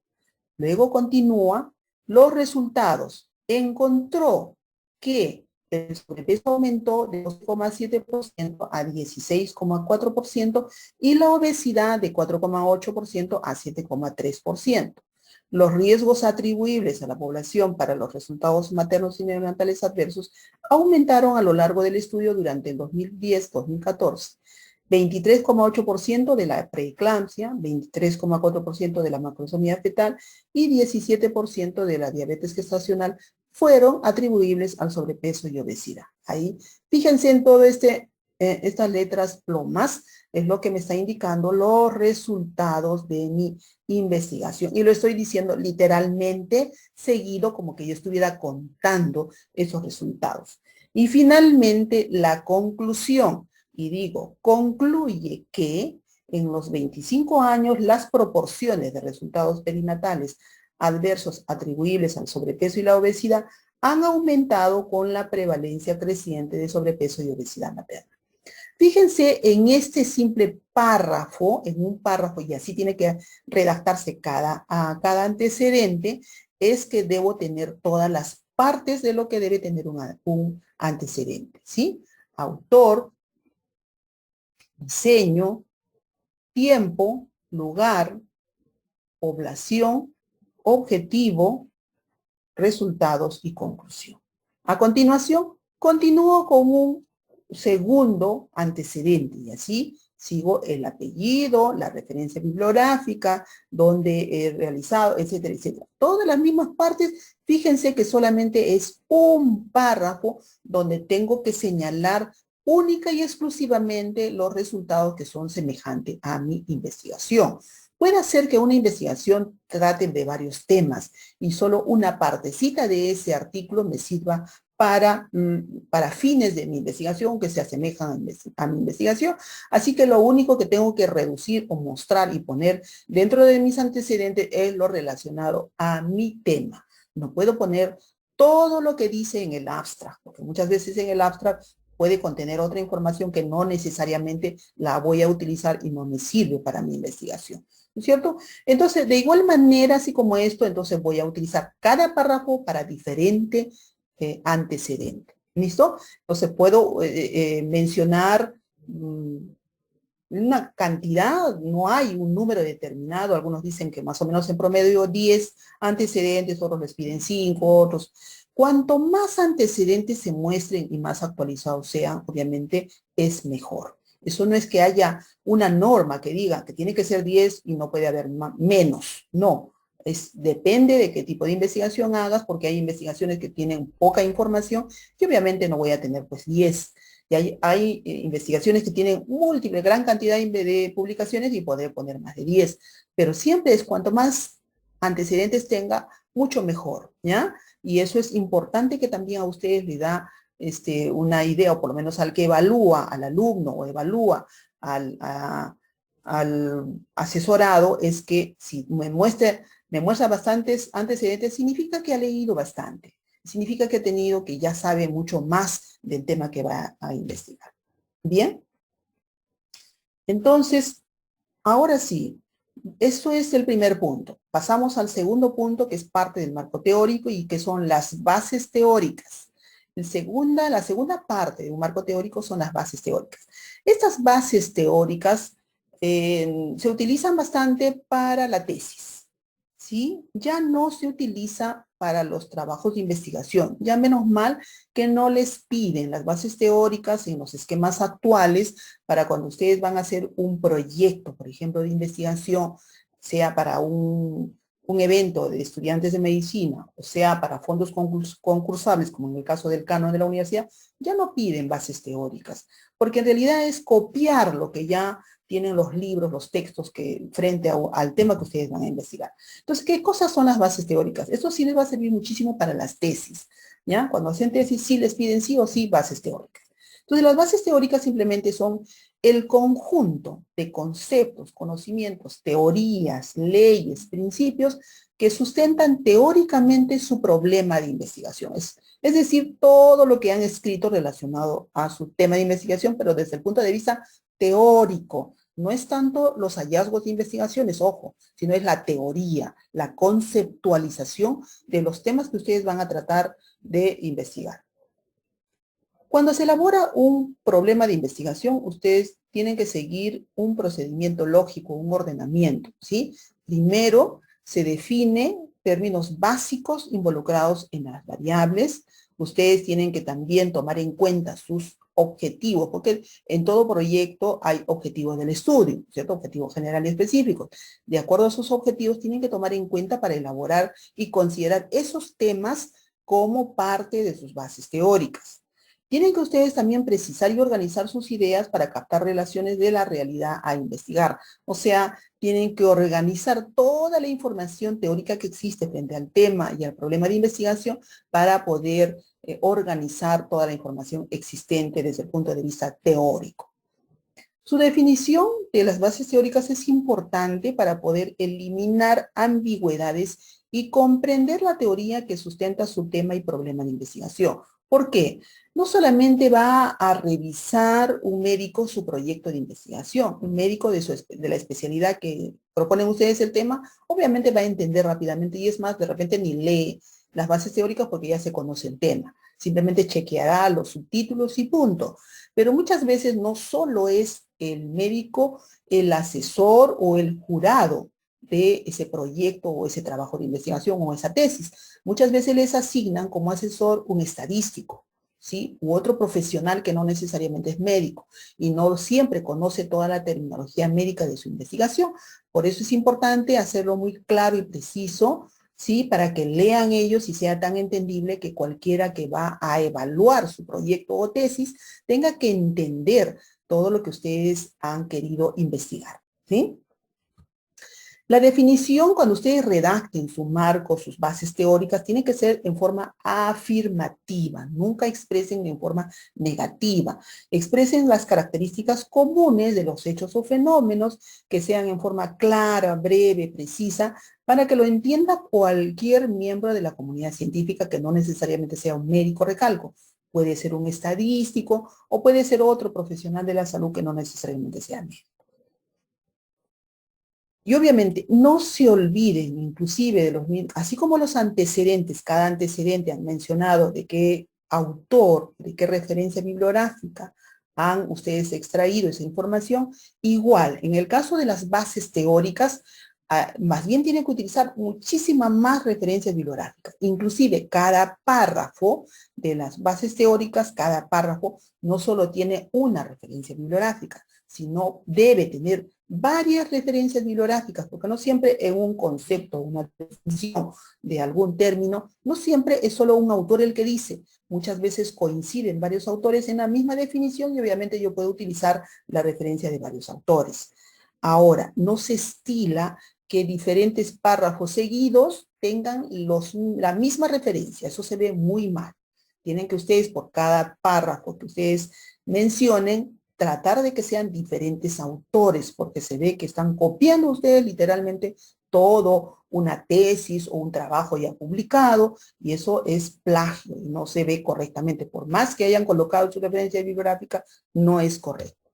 Luego continúa, los resultados. Encontró que el sobrepeso aumentó de 2,7% a 16,4% y la obesidad de 4,8% a 7,3%. Los riesgos atribuibles a la población para los resultados maternos y neonatales adversos aumentaron a lo largo del estudio durante el 2010-2014. 23,8% de la preeclampsia, 23,4% de la macrosomía fetal y 17% de la diabetes gestacional fueron atribuibles al sobrepeso y obesidad. Ahí, fíjense en todo estas letras plomas, es lo que me está indicando los resultados de mi investigación. Y lo estoy diciendo literalmente seguido, como que yo estuviera contando esos resultados. Y finalmente, la conclusión. y digo, concluye que en los 25 años las proporciones de resultados perinatales adversos atribuibles al sobrepeso y la obesidad han aumentado con la prevalencia creciente de sobrepeso y obesidad materna. Fíjense en este simple párrafo, en un párrafo, y así tiene que redactarse cada antecedente, es que debo tener todas las partes de lo que debe tener un antecedente, ¿sí? Autor, diseño, tiempo, lugar, población, objetivo, resultados y conclusión. A continuación, continúo con un segundo antecedente y así sigo el apellido, la referencia bibliográfica, donde he realizado, etcétera, etcétera. Todas las mismas partes, fíjense que solamente es un párrafo donde tengo que señalar única y exclusivamente los resultados que son semejantes a mi investigación. Puede ser que una investigación trate de varios temas y solo una partecita de ese artículo me sirva para fines de mi investigación que se asemejan a mi investigación. Así que lo único que tengo que reducir o mostrar y poner dentro de mis antecedentes es lo relacionado a mi tema. No puedo poner todo lo que dice en el abstract, porque muchas veces en el abstract puede contener otra información que no necesariamente la voy a utilizar y no me sirve para mi investigación. ¿No es cierto? Entonces, de igual manera, así como esto, entonces voy a utilizar cada párrafo para diferente antecedente. ¿Listo? Entonces, puedo mencionar una cantidad, no hay un número determinado. Algunos dicen que más o menos en promedio 10 antecedentes, otros les piden 5, otros. Cuanto más antecedentes se muestren y más actualizados sean, obviamente es mejor. Eso no es que haya una norma que diga que tiene que ser 10 y no puede haber menos. No, depende de qué tipo de investigación hagas, porque hay investigaciones que tienen poca información y obviamente no voy a tener pues 10. Y hay investigaciones que tienen múltiples, gran cantidad de publicaciones y poder poner más de 10. Pero siempre es cuanto más antecedentes tenga, mucho mejor, ¿ya? Y eso es importante que también a ustedes les da una idea, o por lo menos al que evalúa, al alumno o evalúa al asesorado, es que si me muestra bastantes antecedentes, significa que ha leído bastante. Significa que ha tenido, que ya sabe mucho más del tema que va a investigar. ¿Bien? Entonces, ahora sí, eso es el primer punto. Pasamos al segundo punto, que es parte del marco teórico y que son las bases teóricas. La segunda parte de un marco teórico son las bases teóricas. Estas bases teóricas se utilizan bastante para la tesis, ¿sí? Ya no se utiliza para los trabajos de investigación. Ya menos mal que no les piden las bases teóricas en los esquemas actuales para cuando ustedes van a hacer un proyecto, por ejemplo, de investigación, sea para un evento de estudiantes de medicina, o sea, para fondos concursables, como en el caso del canon de la universidad, ya no piden bases teóricas, porque en realidad es copiar lo que ya tienen los libros, los textos que frente al tema que ustedes van a investigar. Entonces, ¿qué cosas son las bases teóricas? Esto sí les va a servir muchísimo para las tesis, ¿ya? Cuando hacen tesis sí les piden sí o sí bases teóricas. Entonces, las bases teóricas simplemente son el conjunto de conceptos, conocimientos, teorías, leyes, principios que sustentan teóricamente su problema de investigación. Es decir, todo lo que han escrito relacionado a su tema de investigación, pero desde el punto de vista teórico. No es tanto los hallazgos de investigaciones, ojo, sino es la teoría, la conceptualización de los temas que ustedes van a tratar de investigar. Cuando se elabora un problema de investigación, ustedes tienen que seguir un procedimiento lógico, un ordenamiento, ¿sí? Primero, se define términos básicos involucrados en las variables. Ustedes tienen que también tomar en cuenta sus objetivos, porque en todo proyecto hay objetivos del estudio, ¿cierto? Objetivos generales y específicos. De acuerdo a sus objetivos, tienen que tomar en cuenta para elaborar y considerar esos temas como parte de sus bases teóricas. Tienen que ustedes también precisar y organizar sus ideas para captar relaciones de la realidad a investigar. O sea, tienen que organizar toda la información teórica que existe frente al tema y al problema de investigación para poder organizar toda la información existente desde el punto de vista teórico. Su definición de las bases teóricas es importante para poder eliminar ambigüedades y comprender la teoría que sustenta su tema y problema de investigación. ¿Por qué? No solamente va a revisar un médico su proyecto de investigación, un médico de la especialidad que proponen ustedes el tema, obviamente va a entender rápidamente y es más, de repente ni lee las bases teóricas porque ya se conoce el tema. Simplemente chequeará los subtítulos y punto. Pero muchas veces no solo es el médico, el asesor o el jurado de ese proyecto o ese trabajo de investigación o esa tesis. Muchas veces les asignan como asesor un estadístico, ¿sí? U otro profesional que no necesariamente es médico y no siempre conoce toda la terminología médica de su investigación. Por eso es importante hacerlo muy claro y preciso, ¿sí? Para que lean ellos y sea tan entendible que cualquiera que va a evaluar su proyecto o tesis tenga que entender todo lo que ustedes han querido investigar, ¿sí? La definición, cuando ustedes redacten su marco, sus bases teóricas, tiene que ser en forma afirmativa. Nunca expresen en forma negativa. Expresen las características comunes de los hechos o fenómenos que sean en forma clara, breve, precisa, para que lo entienda cualquier miembro de la comunidad científica que no necesariamente sea un médico, recalco. Puede ser un estadístico o puede ser otro profesional de la salud que no necesariamente sea médico. Y obviamente no se olviden inclusive de los mismos, así como los antecedentes, cada antecedente han mencionado de qué autor, de qué referencia bibliográfica han ustedes extraído esa información, igual, en el caso de las bases teóricas, más bien tienen que utilizar muchísimas más referencias bibliográficas. Inclusive cada párrafo de las bases teóricas, cada párrafo no solo tiene una referencia bibliográfica, sino debe tener varias referencias bibliográficas, porque no siempre en un concepto, una definición de algún término, no siempre es solo un autor el que dice. Muchas veces coinciden varios autores en la misma definición y obviamente yo puedo utilizar la referencia de varios autores. Ahora, no se estila que diferentes párrafos seguidos tengan la misma referencia. Eso se ve muy mal. Tienen que ustedes, por cada párrafo que ustedes mencionen, tratar de que sean diferentes autores, porque se ve que están copiando ustedes literalmente todo una tesis o un trabajo ya publicado, y eso es plagio y no se ve correctamente. Por más que hayan colocado su referencia bibliográfica, no es correcto.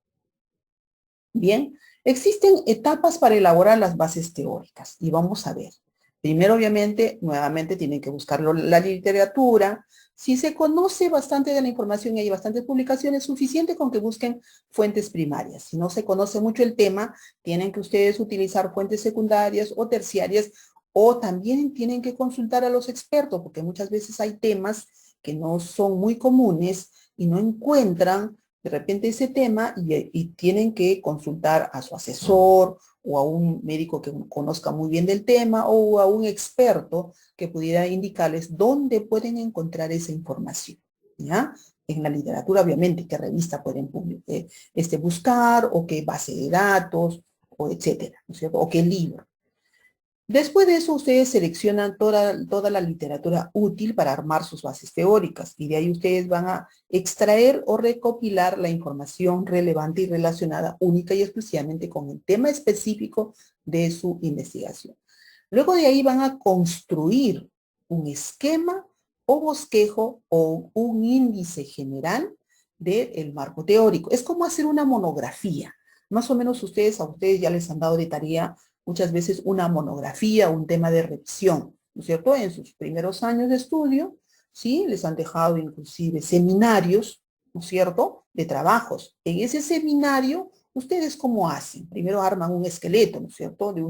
Bien, existen etapas para elaborar las bases teóricas y vamos a ver. Primero, obviamente, nuevamente tienen que buscar la literatura. Si se conoce bastante de la información y hay bastantes publicaciones, suficiente con que busquen fuentes primarias. Si no se conoce mucho el tema, tienen que ustedes utilizar fuentes secundarias o terciarias o también tienen que consultar a los expertos porque muchas veces hay temas que no son muy comunes y no encuentran de repente ese tema y tienen que consultar a su asesor o a un médico que conozca muy bien del tema o a un experto que pudiera indicarles dónde pueden encontrar esa información, ¿ya? En la literatura, obviamente, qué revista pueden buscar o qué base de datos o etcétera, ¿no es cierto? O qué libro. Después de eso, ustedes seleccionan toda la literatura útil para armar sus bases teóricas y de ahí ustedes van a extraer o recopilar la información relevante y relacionada única y exclusivamente con el tema específico de su investigación. Luego de ahí van a construir un esquema o bosquejo o un índice general del marco teórico. Es como hacer una monografía. Más o menos a ustedes ya les han dado de tarea muchas veces una monografía, un tema de revisión, ¿no es cierto? En sus primeros años de estudio, ¿sí? Les han dejado inclusive seminarios, ¿no es cierto? De trabajos. En ese seminario, ¿ustedes cómo hacen? Primero arman un esqueleto, ¿no es cierto? De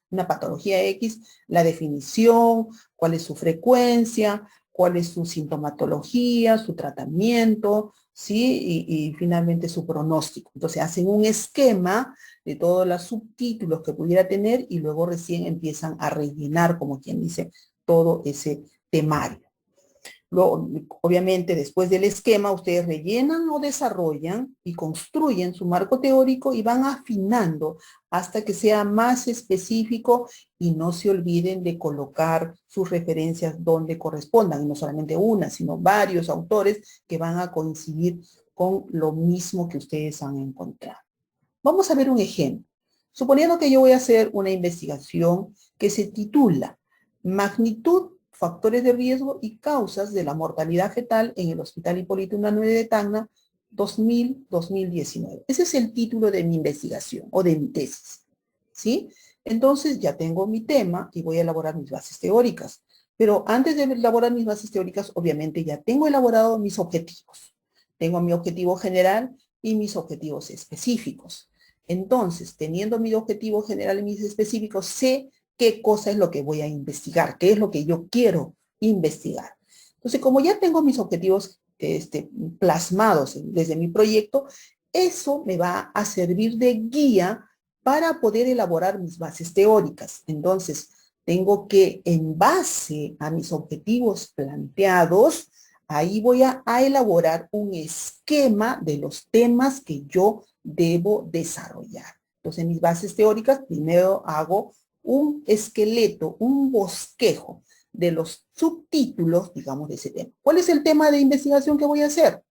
una patología X, la definición, cuál es su frecuencia, cuál es su sintomatología, su tratamiento, ¿sí? Y finalmente su pronóstico. Entonces hacen un esquema de todos los subtítulos que pudiera tener y luego recién empiezan a rellenar, como quien dice, todo ese temario. Luego, obviamente, después del esquema, ustedes rellenan o desarrollan y construyen su marco teórico y van afinando hasta que sea más específico y no se olviden de colocar sus referencias donde correspondan, y no solamente una, sino varios autores que van a coincidir con lo mismo que ustedes han encontrado. Vamos a ver un ejemplo. Suponiendo que yo voy a hacer una investigación que se titula Magnitud, factores de riesgo y causas de la mortalidad fetal en el Hospital Hipólito Unanue de Tacna 2000-2019. Ese es el título de mi investigación o de mi tesis, ¿sí? Entonces ya tengo mi tema y voy a elaborar mis bases teóricas. Pero antes de elaborar mis bases teóricas, obviamente ya tengo elaborado mis objetivos. Tengo mi objetivo general y mis objetivos específicos. Entonces, teniendo mi objetivo general y mis específicos, sé qué cosa es lo que voy a investigar, qué es lo que yo quiero investigar. Entonces, como ya tengo mis objetivos plasmados desde mi proyecto, eso me va a servir de guía para poder elaborar mis bases teóricas. Entonces, tengo que, en base a mis objetivos planteados, ahí voy a elaborar un esquema de los temas que yo debo desarrollar. Entonces, en mis bases teóricas, primero hago un esqueleto, un bosquejo de los subtítulos, digamos, de ese tema. ¿Cuál es el tema de investigación que voy a hacer?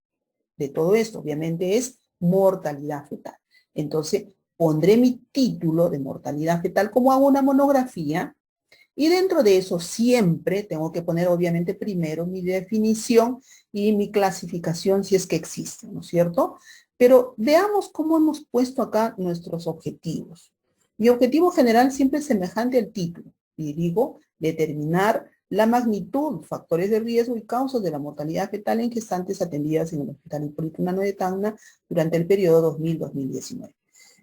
De todo esto, obviamente, es mortalidad fetal. Entonces, pondré mi título de mortalidad fetal como hago una monografía y dentro de eso siempre tengo que poner, obviamente, primero mi definición y mi clasificación si es que existe, ¿no es cierto? Pero veamos cómo hemos puesto acá nuestros objetivos. Mi objetivo general siempre es semejante al título. Y digo, determinar la magnitud, factores de riesgo y causas de la mortalidad fetal en gestantes atendidas en el Hospital Hipólito Unanue de Tacna durante el periodo 2000-2019.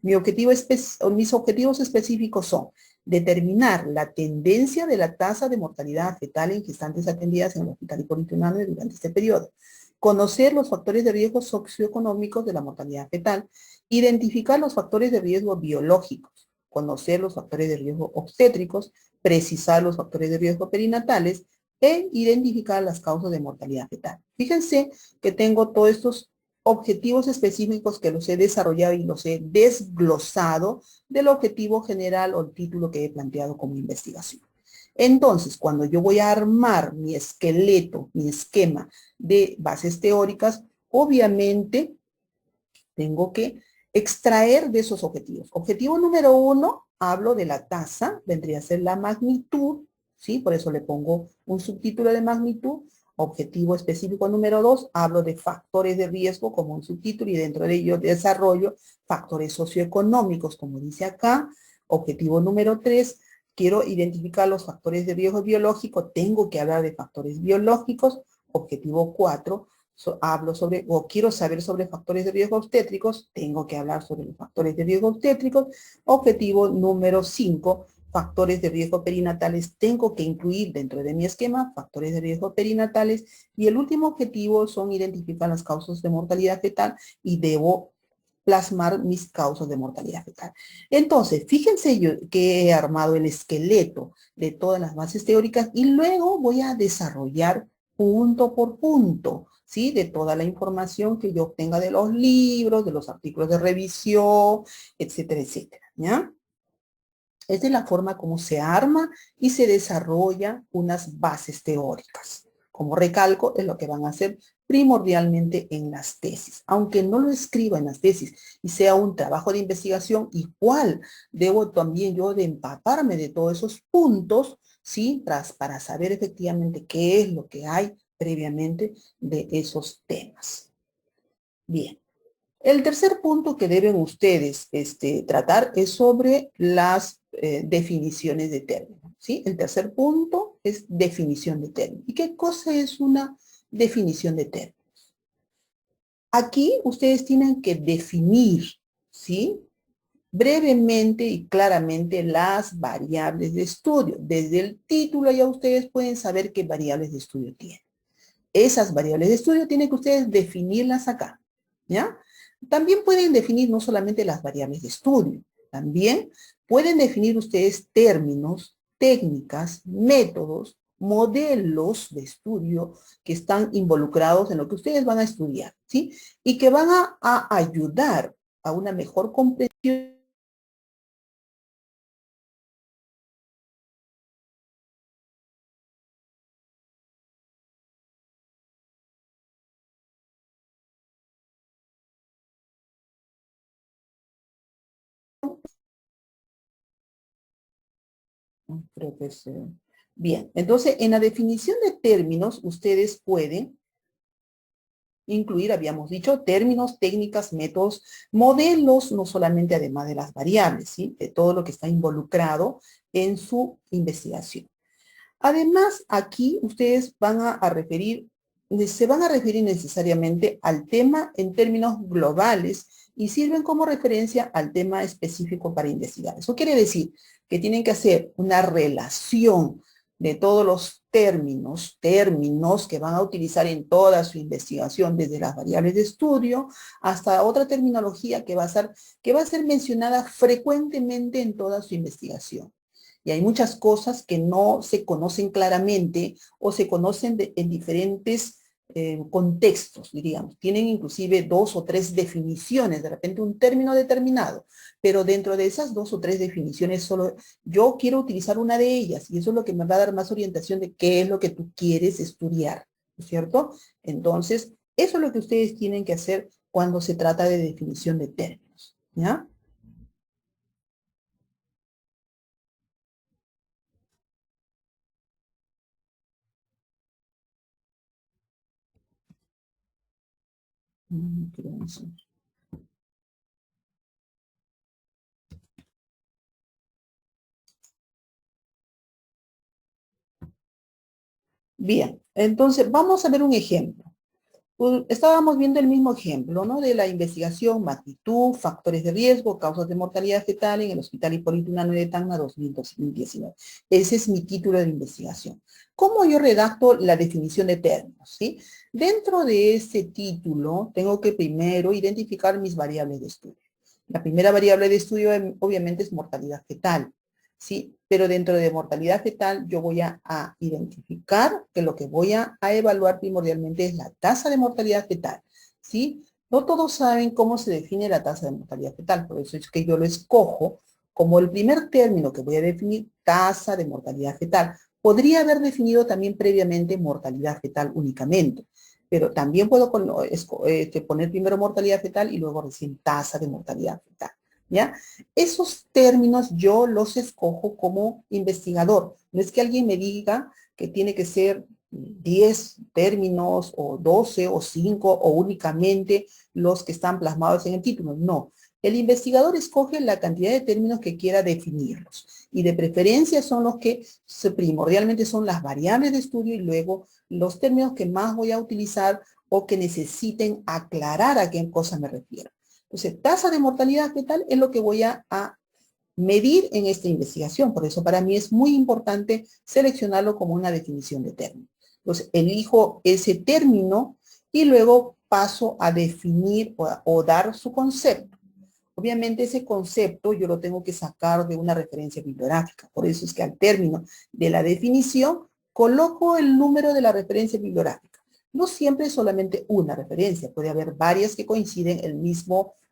Mis objetivos específicos son determinar la tendencia de la tasa de mortalidad fetal en gestantes atendidas en el Hospital Hipólito Unanue durante este periodo, conocer los factores de riesgo socioeconómicos de la mortalidad fetal, identificar los factores de riesgo biológicos, conocer los factores de riesgo obstétricos, precisar los factores de riesgo perinatales e identificar las causas de mortalidad fetal. Fíjense que tengo todos estos objetivos específicos que los he desarrollado y los he desglosado del objetivo general o el título que he planteado como investigación. Entonces, cuando yo voy a armar mi esqueleto, mi esquema de bases teóricas, obviamente tengo que extraer de esos objetivos. Objetivo número 1, hablo de la tasa, vendría a ser la magnitud, ¿sí? Por eso le pongo un subtítulo de magnitud. Objetivo específico número 2, hablo de factores de riesgo como un subtítulo y dentro de ello desarrollo factores socioeconómicos, como dice acá. Objetivo número 3, quiero identificar los factores de riesgo biológico, tengo que hablar de factores biológicos. Objetivo 4, hablo sobre, o quiero saber sobre factores de riesgo obstétricos, tengo que hablar sobre los factores de riesgo obstétricos. Objetivo número 5, factores de riesgo perinatales, tengo que incluir dentro de mi esquema factores de riesgo perinatales. Y el último objetivo son identificar las causas de mortalidad fetal y debo plasmar mis causas de mortalidad fetal. Entonces, fíjense yo que he armado el esqueleto de todas las bases teóricas y luego voy a desarrollar punto por punto, ¿sí? De toda la información que yo obtenga de los libros, de los artículos de revisión, etcétera, etcétera, ¿ya? Esta es la forma como se arma y se desarrolla unas bases teóricas. Como recalco, es lo que van a hacer primordialmente en las tesis. Aunque no lo escriba en las tesis y sea un trabajo de investigación, igual debo también yo de empaparme de todos esos puntos, ¿sí? Para saber efectivamente qué es lo que hay previamente de esos temas. Bien. El tercer punto que deben ustedes tratar es sobre las definiciones de término, ¿sí? El tercer punto es definición de término. ¿Y qué cosa es una definición de término? Aquí ustedes tienen que definir, ¿sí? Brevemente y claramente las variables de estudio. Desde el título ya ustedes pueden saber qué variables de estudio tienen. Esas variables de estudio tienen que ustedes definirlas acá, ¿ya? También pueden definir no solamente las variables de estudio, también pueden definir ustedes términos, técnicas, métodos, modelos de estudio que están involucrados en lo que ustedes van a estudiar, ¿sí? Y que van a ayudar a una mejor comprensión Creo que es... Bien, entonces en la definición de términos ustedes pueden incluir, habíamos dicho, términos, técnicas, métodos, modelos, no solamente además de las variables, ¿sí? De todo lo que está involucrado en su investigación. Además, aquí ustedes van a referir, se van a referir necesariamente al tema en términos globales y sirven como referencia al tema específico para investigar. Eso quiere decir que tienen que hacer una relación de todos los términos que van a utilizar en toda su investigación, desde las variables de estudio hasta otra terminología que va a ser mencionada frecuentemente en toda su investigación. Y hay muchas cosas que no se conocen claramente o se conocen en diferentes contextos, diríamos. Tienen inclusive 2 o 3 definiciones, de repente un término determinado, pero dentro de esas 2 o 3 definiciones solo yo quiero utilizar una de ellas y eso es lo que me va a dar más orientación de qué es lo que tú quieres estudiar, ¿no es cierto? Entonces, eso es lo que ustedes tienen que hacer cuando se trata de definición de términos, ¿ya? Creo eso. Bien, entonces vamos a ver un ejemplo. Estábamos viendo el mismo ejemplo, ¿no? De la investigación, magnitud, factores de riesgo, causas de mortalidad fetal en el Hospital Hipólito Unanue de Tacna 2019. Ese es mi título de investigación. ¿Cómo yo redacto la definición de términos? ¿Sí? Dentro de ese título, tengo que primero identificar mis variables de estudio. La primera variable de estudio, obviamente, es mortalidad fetal. ¿Sí? Pero dentro de mortalidad fetal yo voy a identificar que lo que voy a evaluar primordialmente es la tasa de mortalidad fetal, ¿sí? No todos saben cómo se define la tasa de mortalidad fetal, por eso es que yo lo escojo como el primer término que voy a definir, tasa de mortalidad fetal. Podría haber definido también previamente mortalidad fetal únicamente, pero también puedo poner primero mortalidad fetal y luego recién tasa de mortalidad fetal, ¿ya? Esos términos yo los escojo como investigador. No es que alguien me diga que tiene que ser 10 términos o 12 o 5 o únicamente los que están plasmados en el título. No. El investigador escoge la cantidad de términos que quiera definirlos y de preferencia son los que primordialmente son las variables de estudio y luego los términos que más voy a utilizar o que necesiten aclarar a qué cosa me refiero. Entonces, tasa de mortalidad fetal es lo que voy a medir en esta investigación. Por eso para mí es muy importante seleccionarlo como una definición de término. Entonces, elijo ese término y luego paso a definir o dar su concepto. Obviamente ese concepto yo lo tengo que sacar de una referencia bibliográfica. Por eso es que al término de la definición coloco el número de la referencia bibliográfica. No siempre es solamente una referencia, puede haber varias que coinciden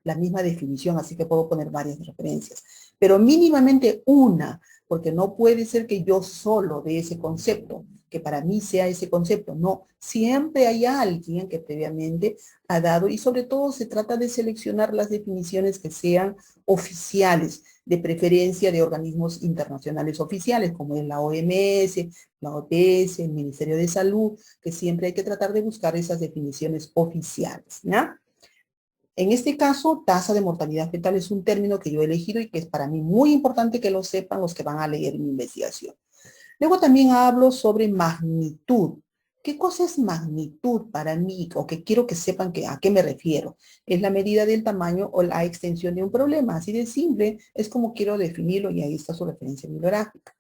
la misma definición, así que puedo poner varias referencias. Pero mínimamente una, porque no puede ser que yo solo de ese concepto, que para mí sea ese concepto. No, siempre hay alguien que previamente ha dado y sobre todo se trata de seleccionar las definiciones que sean oficiales, de preferencia de organismos internacionales oficiales, como es la OMS, la OPS, el Ministerio de Salud, que siempre hay que tratar de buscar esas definiciones oficiales, ¿ya? En este caso, tasa de mortalidad fetal es un término que yo he elegido y que es para mí muy importante que lo sepan los que van a leer mi investigación. Luego también hablo sobre magnitud. ¿Qué cosa es magnitud para mí? O que quiero que sepan a qué me refiero. Es la medida del tamaño o la extensión de un problema. Así de simple es como quiero definirlo y ahí está su referencia bibliográfica.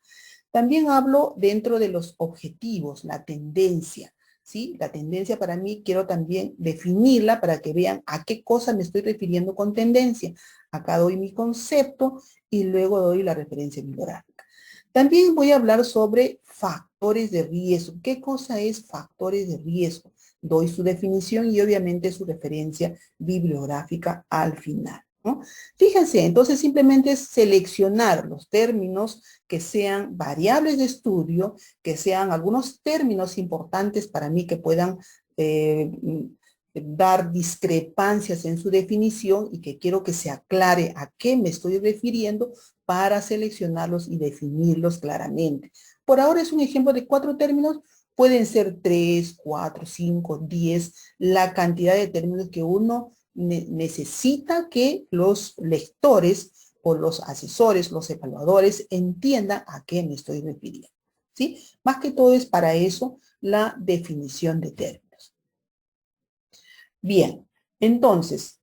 También hablo dentro de los objetivos, la tendencia. ¿Sí? La tendencia para mí quiero también definirla para que vean a qué cosa me estoy refiriendo con tendencia. Acá doy mi concepto y luego doy la referencia bibliográfica. También voy a hablar sobre factores de riesgo. ¿Qué cosa es factores de riesgo? Doy su definición y obviamente su referencia bibliográfica al final, ¿no? Fíjense, entonces simplemente es seleccionar los términos que sean variables de estudio, que sean algunos términos importantes para mí que puedan dar discrepancias en su definición y que quiero que se aclare a qué me estoy refiriendo para seleccionarlos y definirlos claramente. Por ahora es un ejemplo de 4 términos, pueden ser 3, 4, 5, 10, la cantidad de términos que uno necesita que los lectores o los asesores, los evaluadores entiendan a qué me estoy refiriendo, ¿sí? Más que todo es para eso la definición de términos. Bien, entonces,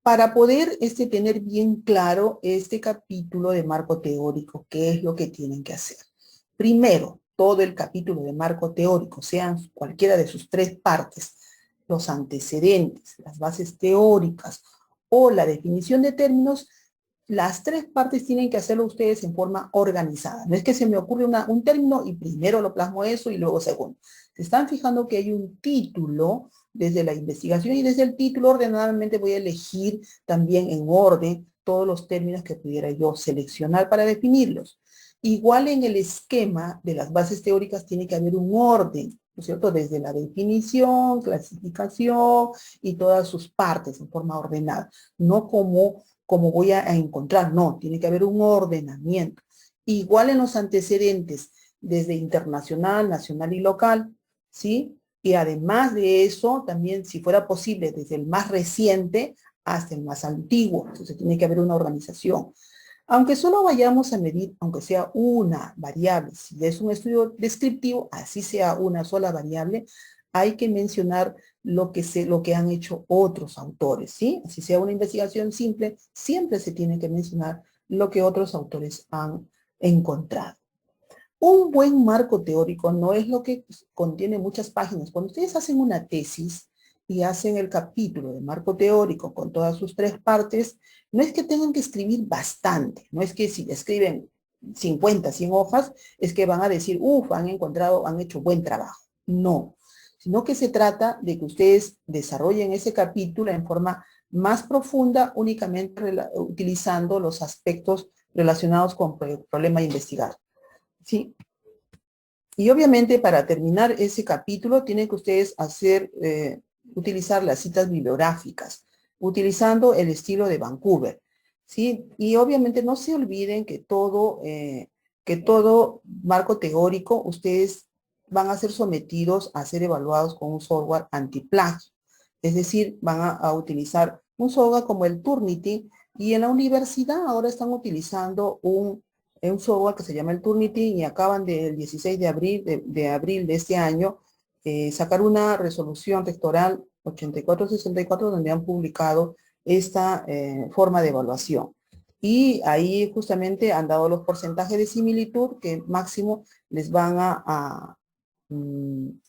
para poder tener bien claro este capítulo de marco teórico, ¿qué es lo que tienen que hacer? Primero, todo el capítulo de marco teórico, sean cualquiera de sus 3 partes, los antecedentes, las bases teóricas o la definición de términos, las 3 partes tienen que hacerlo ustedes en forma organizada. No es que se me ocurre un término y primero lo plasmo eso y luego segundo. Se están fijando que hay un título desde la investigación y desde el título ordenadamente voy a elegir también en orden todos los términos que pudiera yo seleccionar para definirlos. Igual en el esquema de las bases teóricas tiene que haber un orden, ¿no es cierto? Desde la definición, clasificación y todas sus partes en forma ordenada. No como voy a encontrar, no, tiene que haber un ordenamiento. Igual en los antecedentes, desde internacional, nacional y local, ¿sí? Y además de eso, también, si fuera posible, desde el más reciente hasta el más antiguo. Entonces tiene que haber una organización. Aunque solo vayamos a medir, aunque sea una variable, si es un estudio descriptivo, así sea una sola variable, hay que mencionar lo que han hecho otros autores, ¿sí? Así sea una investigación simple, siempre se tiene que mencionar lo que otros autores han encontrado. Un buen marco teórico no es lo que contiene muchas páginas. Cuando ustedes hacen una tesis y hacen el capítulo de marco teórico con todas sus 3 partes, no es que tengan que escribir bastante, no es que si escriben 50, 100 hojas, es que van a decir, han hecho buen trabajo. No, sino que se trata de que ustedes desarrollen ese capítulo en forma más profunda, únicamente utilizando los aspectos relacionados con el problema de investigar. ¿Sí? Y obviamente para terminar ese capítulo tienen que ustedes utilizar las citas bibliográficas, utilizando el estilo de Vancouver, ¿sí? Y obviamente no se olviden que todo marco teórico ustedes van a ser sometidos a ser evaluados con un software antiplagio. Es decir, van a utilizar un software como el Turnitin y en la universidad ahora están utilizando un software que se llama el Turnitin y acaban del 16 de abril de este año sacar una resolución rectoral 8464 donde han publicado esta forma de evaluación. Y ahí justamente han dado los porcentajes de similitud que máximo les van a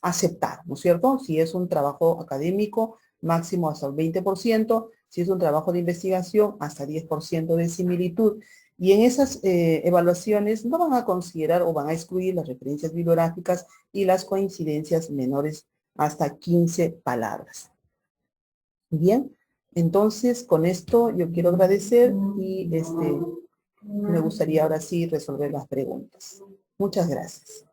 aceptar, ¿no es cierto? Si es un trabajo académico, máximo hasta el 20%, si es un trabajo de investigación, hasta 10% de similitud. Y en esas evaluaciones no van a considerar o van a excluir las referencias bibliográficas y las coincidencias menores hasta 15 palabras. Bien, entonces con esto yo quiero agradecer y me gustaría ahora sí resolver las preguntas. Muchas gracias.